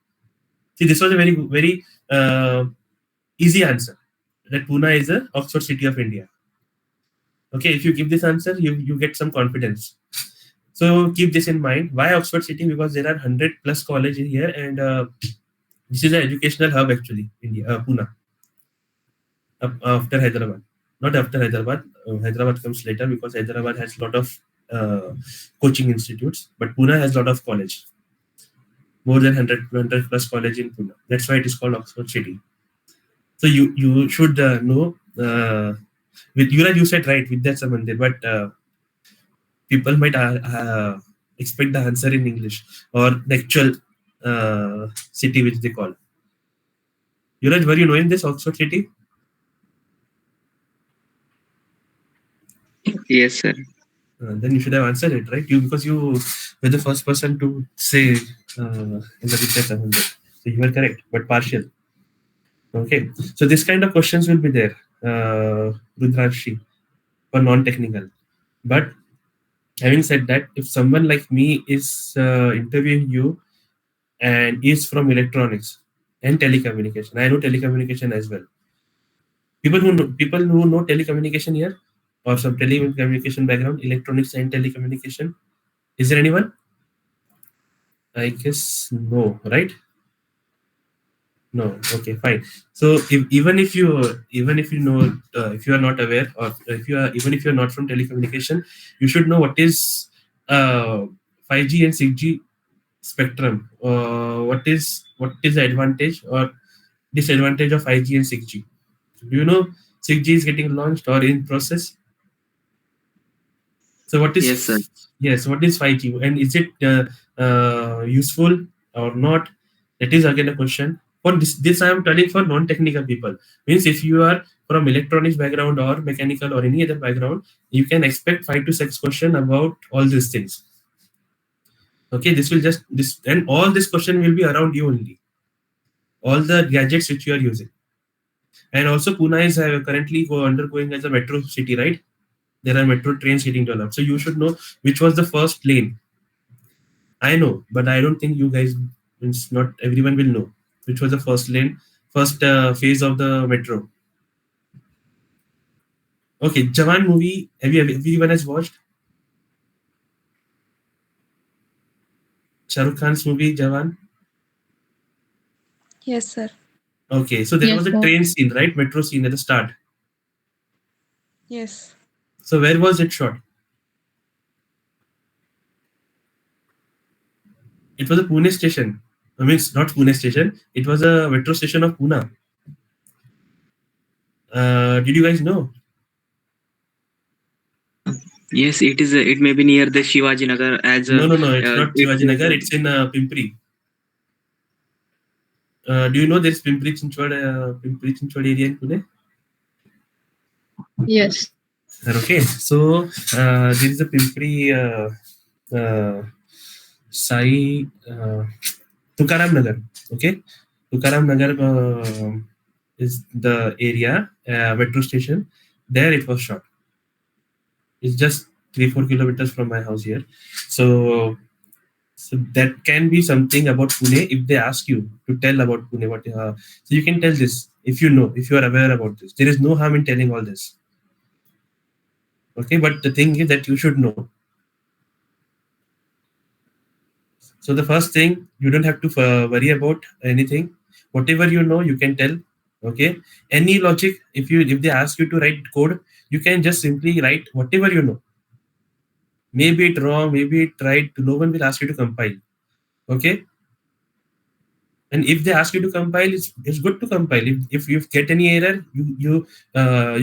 A: See, this was a very easy answer, that Pune is a Oxford city of India. Okay, if you give this answer, you get some confidence. So keep this in mind. Why Oxford City? Because there are 100 plus colleges here, and this is an educational hub actually. India, Pune, after Hyderabad. Not after Hyderabad. Hyderabad comes later because Hyderabad has a lot of uh, coaching institutes, but Pune has a lot of college. More than 100 plus college in Pune. That's why it is called Oxford City. So you should know. With Yuvraj, you said right with that Samandir, but people might expect the answer in English or the actual city which they call. Yuvraj, were you knowing this Oxford City?
E: Yes, sir.
A: Then you should have answered it, right? You because you were the first person to say in the research 100. So you were correct, but partial. Okay. So this kind of questions will be there, Rudrakshi, for non-technical. But having said that, if someone like me is interviewing you and is from electronics and telecommunication, I know telecommunication as well. People who know telecommunication here, or some telecommunication background, electronics and telecommunication. Is there anyone? I guess no, right? No. Okay, fine. So even if you know, if you are not aware, or if you are even if you are not from telecommunication, you should know what is uh, 5G and 6G spectrum. What is the advantage or disadvantage of 5G and 6G? Do you know 6G is getting launched or in process? So what is
E: Yes, sir.
A: yes, what is 5G and is it useful or not? That is again a question. For this I am telling for non-technical people. Means if you are from electronics background or mechanical or any other background, you can expect 5 to 6 question about all these things. Okay, this will just this and all this question will be around you only. All the gadgets which you are using. And also Pune is currently undergoing as a metro city, right? There are metro trains getting developed. So you should know which was the first lane. I know, but I don't think you guys, means not everyone will know which was the first lane, first phase of the metro. Okay, Jawan movie. Have you everyone has watched Shah Rukh Khan's movie Jawan?
B: Yes, sir.
A: Okay, so there
F: Yes,
A: was a
F: sir.
A: train scene, right? Metro scene at the start.
B: Yes.
A: So where was it shot? It was a Pune station. I mean, it's not Pune station. It was a metro station of Pune. Did you guys know?
E: Yes, it is. It may be near the Shivaji Nagar as
A: No, no, no. It's not
E: it
A: Shivaji
E: was.
A: Nagar. It's in Pimpri. Do you know there's Pimpri Chinchwad area in Pune?
F: Yes.
A: Okay, so there is a Pimpri Sai Tukaram Nagar. Okay, Tukaram Nagar is the area metro station. There it was shot. It's just 3 4 kilometers from my house here. So that can be something about Pune if they ask you to tell about Pune. So you can tell this if you know, if you are aware about this. There is no harm in telling all this. Okay, but the thing is that you should know. So the first thing, you don't have to worry about anything. Whatever you know, you can tell. Okay, any logic. If they ask you to write code, you can just simply write whatever you know. Maybe it wrong, maybe it right. No one will ask you to compile. Okay, and if they ask you to compile, it's good to compile. If you get any error, you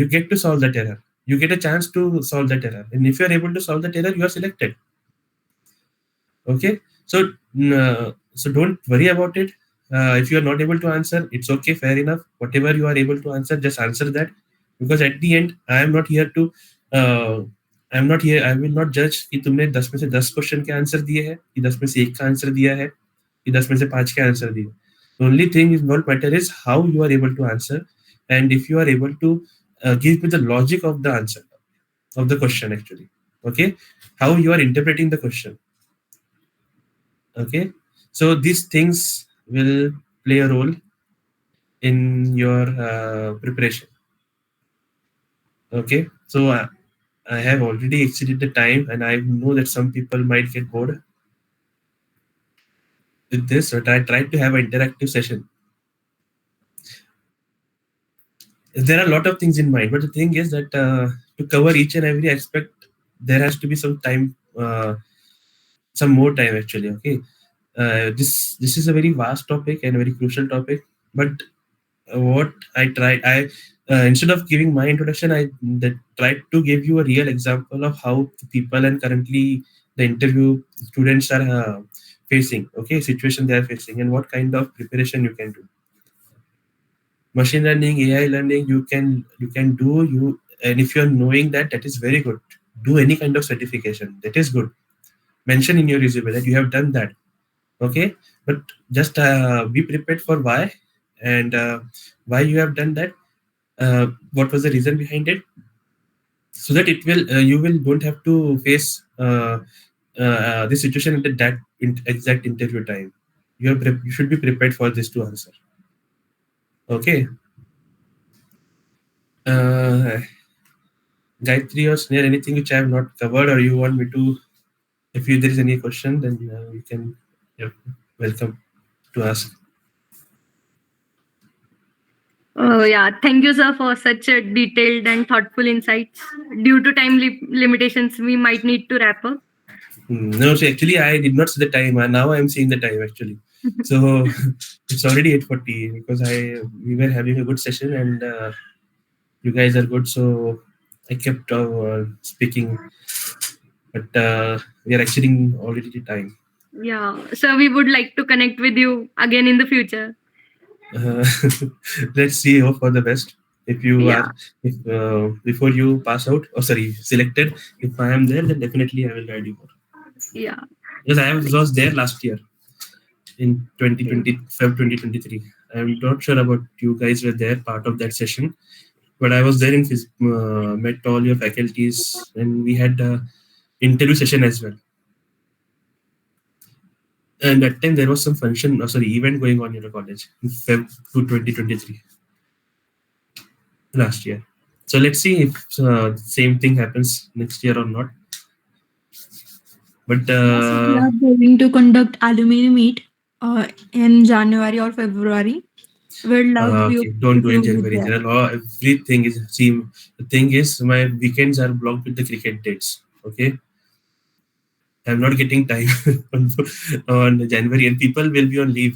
A: get to solve that error. You get a chance to solve that error, and if you are able to solve that error, you are selected. Okay, so so don't worry about it. If you are not able to answer, it's okay, fair enough. Whatever you are able to answer, just answer that, because at the end I am not here to I will not judge कि तुमने 10 में से 10 question के answer दिए हैं कि 10 में से एक का आंसर दिया है कि 10 में से 5 के आंसर दिए. The only thing is not matter is how you are able to answer, and if you are able to give me the logic of the answer of the question actually. Okay, how you are interpreting the question. Okay, so these things will play a role in your preparation. Okay, so I have already exceeded the time, and I know that some people might get bored with this, but I tried to have an interactive session. There are a lot of things in mind, but the thing is that to cover each and every aspect, there has to be some time, some more time actually. Okay, this is a very vast topic and a very crucial topic, but what I tried, I instead of giving my introduction, I tried to give you a real example of how the people and currently the interview students are facing, okay, situation they are facing, and what kind of preparation you can do. Machine learning, AI learning, you can do. And if you're knowing that, that is very good. Do any kind of certification, that is good. Mention in your resume that you have done that. Okay, but just be prepared for why, and why you have done that, what was the reason behind it, so that it will you will don't have to face this situation at that exact interview time. You should be prepared for this to answer. Okay. uh, Gayatri or Sneha, anything which I have not covered, or you want me to, if there is any question, then you can, you're welcome to ask.
D: Oh, yeah. Thank you, sir, for such a detailed and thoughtful insights. Due to time limitations, we might need to wrap up.
A: No, so actually, I did not see the time. Now I am seeing the time actually. So it's already 8:40 because we were having a good session, and you guys are good. So I kept speaking, but we are exceeding already the time.
D: Yeah. So we would like to connect with you again in the future.
A: Uh, let's see. Hope for the best. If you are,
D: Yeah.
A: if before you pass out, or sorry, selected, if I am there, then definitely I will guide you more.
D: Yeah.
A: Because was there last year in
D: Okay.
A: 2020, Feb 2023. I'm not sure about you guys were there, part of that session, but I was there in met all your faculties, and we had interview session as well. And that time there was some function, sorry, event going on in the college in Feb to 2023 last year. So let's see if same thing happens next year or not. But
C: Yes, we are going to conduct alumni meet in January or February. We'd love you
A: okay, don't
C: if
A: do
C: you
A: in
C: would
A: January.
C: there.
A: There are everything is see. The thing is, my weekends are blocked with the cricket dates. Okay, I'm not getting time on January, and people will be on leave.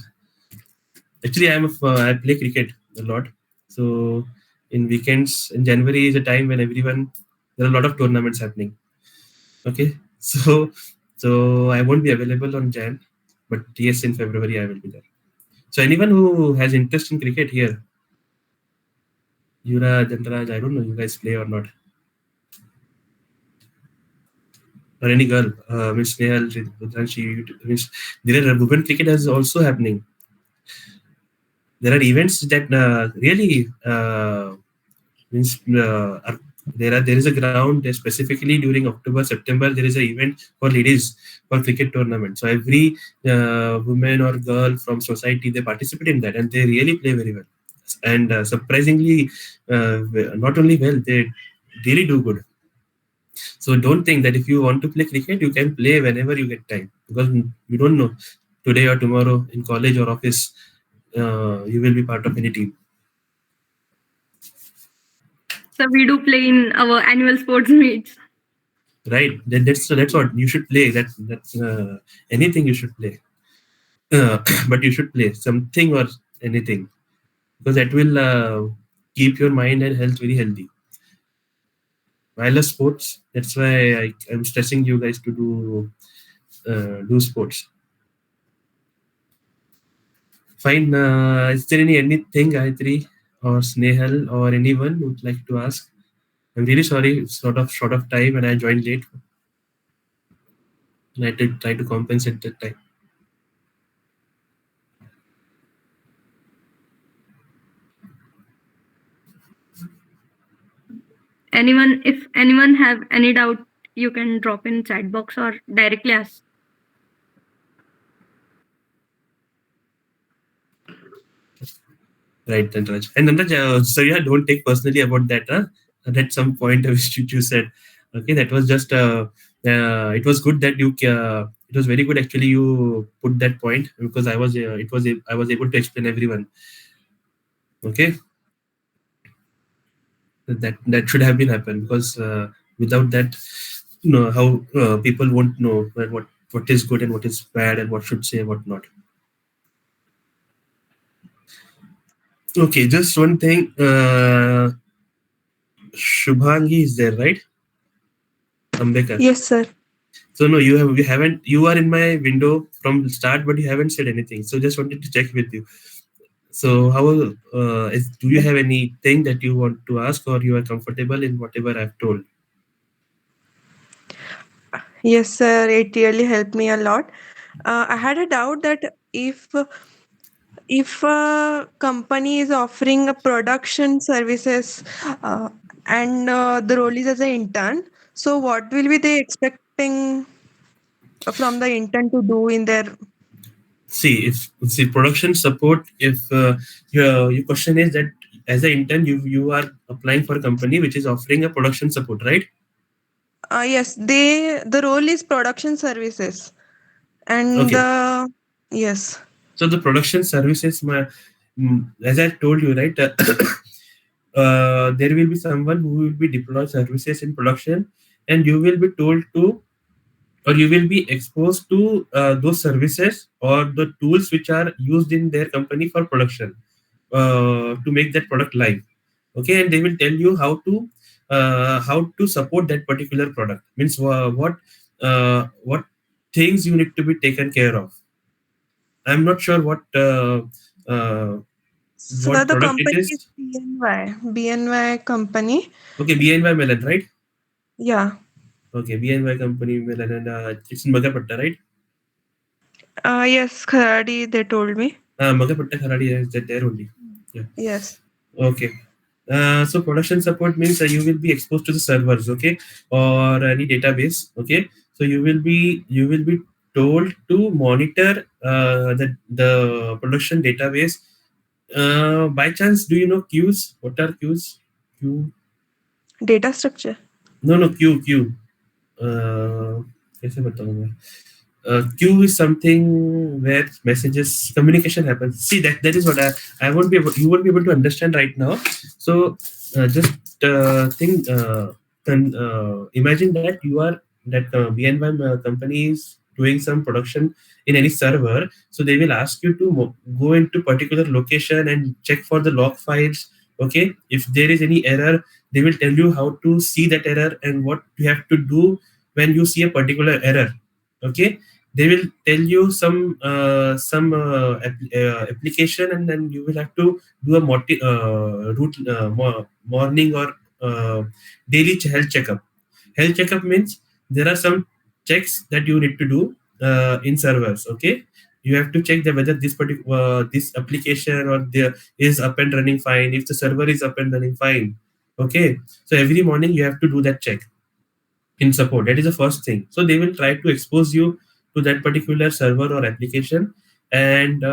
A: Actually, I play cricket a lot, so in weekends in January is a time when everyone there are a lot of tournaments happening. Okay, so I won't be available on Jan, but yes, in February I will be there. So anyone who has interest in cricket here, Yura, Janraj, I don't know you guys play or not, or any girl, Miss Nehal, Rudranshi, Miss, there are women cricket is also happening. There are events that really means there is a ground specifically during October September. There is an event for ladies for cricket tournament. So every woman or girl from society they participate in that, and they really play very well. And surprisingly, not only well, they really do good. So don't think that if you want to play cricket, you can play whenever you get time, because you don't know today or tomorrow in college or office you will be part of any team,
D: So we do play in our annual sports meets.
A: right? That's what you should play. That's anything you should play, but you should play something or anything, because that will keep your mind and health very healthy. I love sports. That's why I'm stressing you guys to do sports. Fine. Is there anything, Gayatri or Snehal or anyone would like to ask? I'm really sorry. It's sort of short of time, and I joined late. And I did try to compensate that time.
D: Anyone, if anyone have any doubt, you can drop in chat box or directly ask.
A: Right, Nanraj. And Nanraj, so yeah, don't take personally about that. At some point, which you said, okay, that was just. It was good that you. It was very good actually. You put that point because I was. It was. I was able to explain everyone. Okay, that should have been happened, because without that, how people won't know what is good and what is bad and what should say and what not. Okay, just one thing. Shubhangi is there, right? Ambekar.
B: Yes, sir.
A: So no, you haven't. You are in my window from the start, but you haven't said anything. So just wanted to check with you. So, do you have anything that you want to ask, or you are comfortable in whatever I've told?
B: Yes, sir. It really helped me a lot. I had a doubt that if a company is offering a production services uh, and the role is as an intern, so what will be they expecting from the intern to do in their.
A: See, production support. If your question is that as an intern, you are applying for a company which is offering a production support, right?
B: Yes, they the role is production services and
A: Okay.
B: the yes.
A: So the production services, as I told you, right, there will be someone who will be deploy services in production, and you will be told to, or you will be exposed to those services or the tools which are used in their company for production to make that product live. Okay, and they will tell you how to support that particular product. Means what things you need to be taken care of. I'm not sure uh,
B: So
A: what
B: the
A: product it
B: company is
A: is.
B: BNY company.
A: Okay, BNY Melon, right?
B: Yeah.
A: Okay, BNY company Melon, and it's in Magapatta, right?
B: Yes, Kharadi, they told me.
A: Magapatta Kharadi is that there only. Yeah.
B: Yes.
A: Okay. So production support means you will be exposed to the servers, okay, or any database, okay. So you will be told to monitor the production database. By chance, do you know queues? What are queues? Queue?
B: Data structure.
A: No, no, queue. Uh, कैसे बताऊं मैं? Queue is something where messages communication happens. See, that is what I won't be able, you won't be able to understand right now. So just think imagine that you are that BNY company is doing some production in any server. So they will ask you to go into particular location and check for the log files. Okay, if there is any error, they will tell you how to see that error and what you have to do when you see a particular error. Okay, they will tell you some application, and then you will have to do a morning or uh, daily health checkup. Health checkup means there are some checks that you need to do in servers. Okay, you have to check that whether this particular this application or there is up and running fine, if the server is up and running fine. Okay, so every morning you have to do that check in support. That is the first thing. So they will try to expose you to that particular server or application. And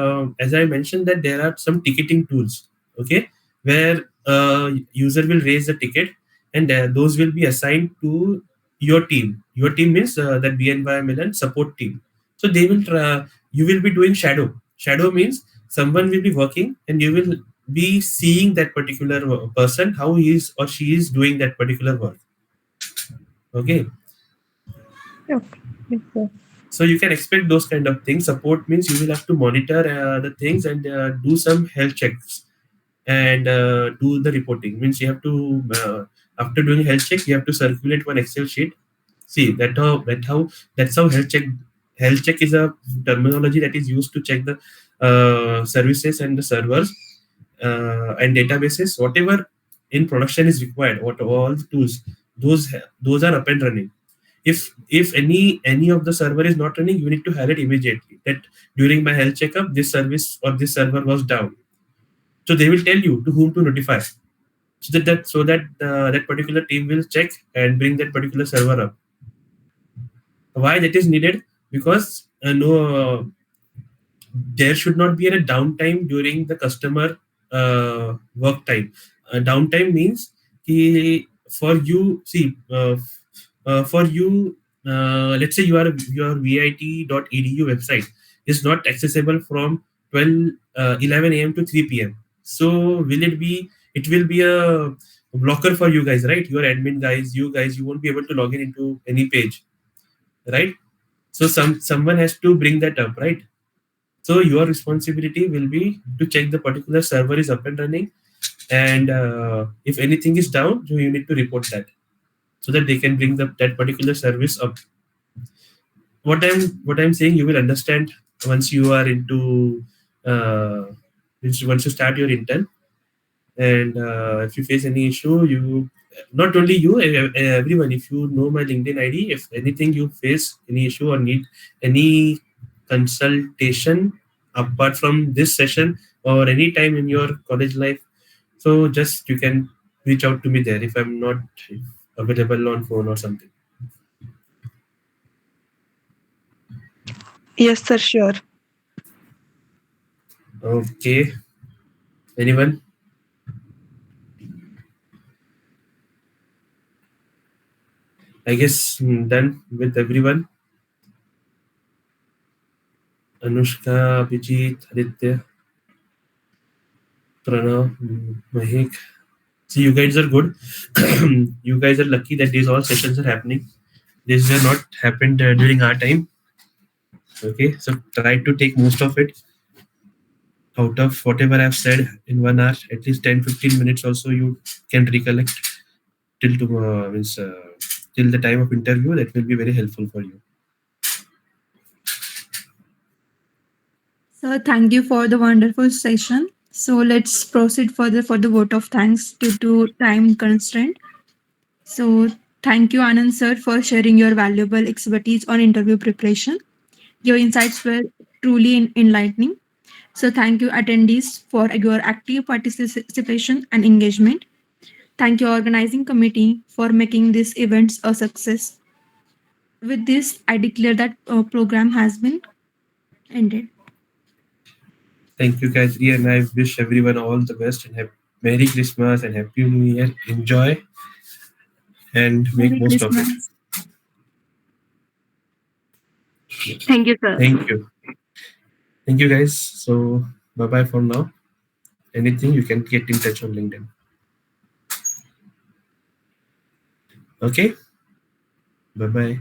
A: as I mentioned, that there are some ticketing tools, okay, where user will raise the ticket, and those will be assigned to your team. Your team means that BNY Milan support team. So they will you will be doing shadow means someone will be working, and you will be seeing that particular person, how he is or she is doing that particular work. Okay,
B: Okay. Yes, sir.
A: so you can expect those kind of things. Support means you will have to monitor the things and do some health checks and do the reporting. Means you have to after doing health check, you have to circulate one Excel sheet. See that's how health check is a terminology that is used to check the services and the servers and databases, whatever in production is required, what all the tools, those are up and running. If any of the server is not running, you need to highlight immediately that during my health checkup this service or this server was down. So they will tell you to whom to notify, so that particular team will check and bring that particular server up. Why that is needed? Because no, there should not be any downtime during the customer work time. Downtime means ki for you, see, for you, let's say your vit.edu website is not accessible from 11 a.m. to 3 p.m. So it will be a blocker for you guys, right? Your admin guys, you won't be able to log in into any page, right? So someone has to bring that up, right? So your responsibility will be to check the particular server is up and running, and if anything is down, so you need to report that so that they can bring that particular service up. What I'm saying, you will understand once you are into. Uh, once you start your intern. And if you face any issue, you, not only you, everyone, if you know my LinkedIn ID, if anything you face any issue or need any consultation apart from this session or any time in your college life, so just you can reach out to me there if I'm not available on phone or something.
B: Yes, sir, sure.
A: Okay, anyone? I guess done with everyone. Anushka, Abhijit, Aditya, Pranav, Mahik. See, you guys are good. You guys are lucky that these all sessions are happening. These are not happened during our time. Okay, so try to take most of it. Out of whatever I've said in 1 hour, at least 10-15 minutes also you can recollect till tomorrow, means till the time of interview. That will be very helpful for you.
C: So thank you for the wonderful session. So let's proceed further for the vote of thanks due to time constraint. So thank you, Anand sir, for sharing your valuable expertise on interview preparation. Your insights were truly enlightening. So thank you, attendees, for your active participation and engagement. Thank you, organizing committee, for making these events a success. With this, I declare that program has been ended.
A: Thank you, Gayatri, and I wish everyone all the best and have Merry Christmas and Happy New Year. Enjoy and make
C: Merry
A: most of it.
C: Christmas.
D: Thank you, sir.
A: Thank you. Thank you, guys. So, bye bye for now. Anything, you can get in touch on LinkedIn. Okay, bye bye.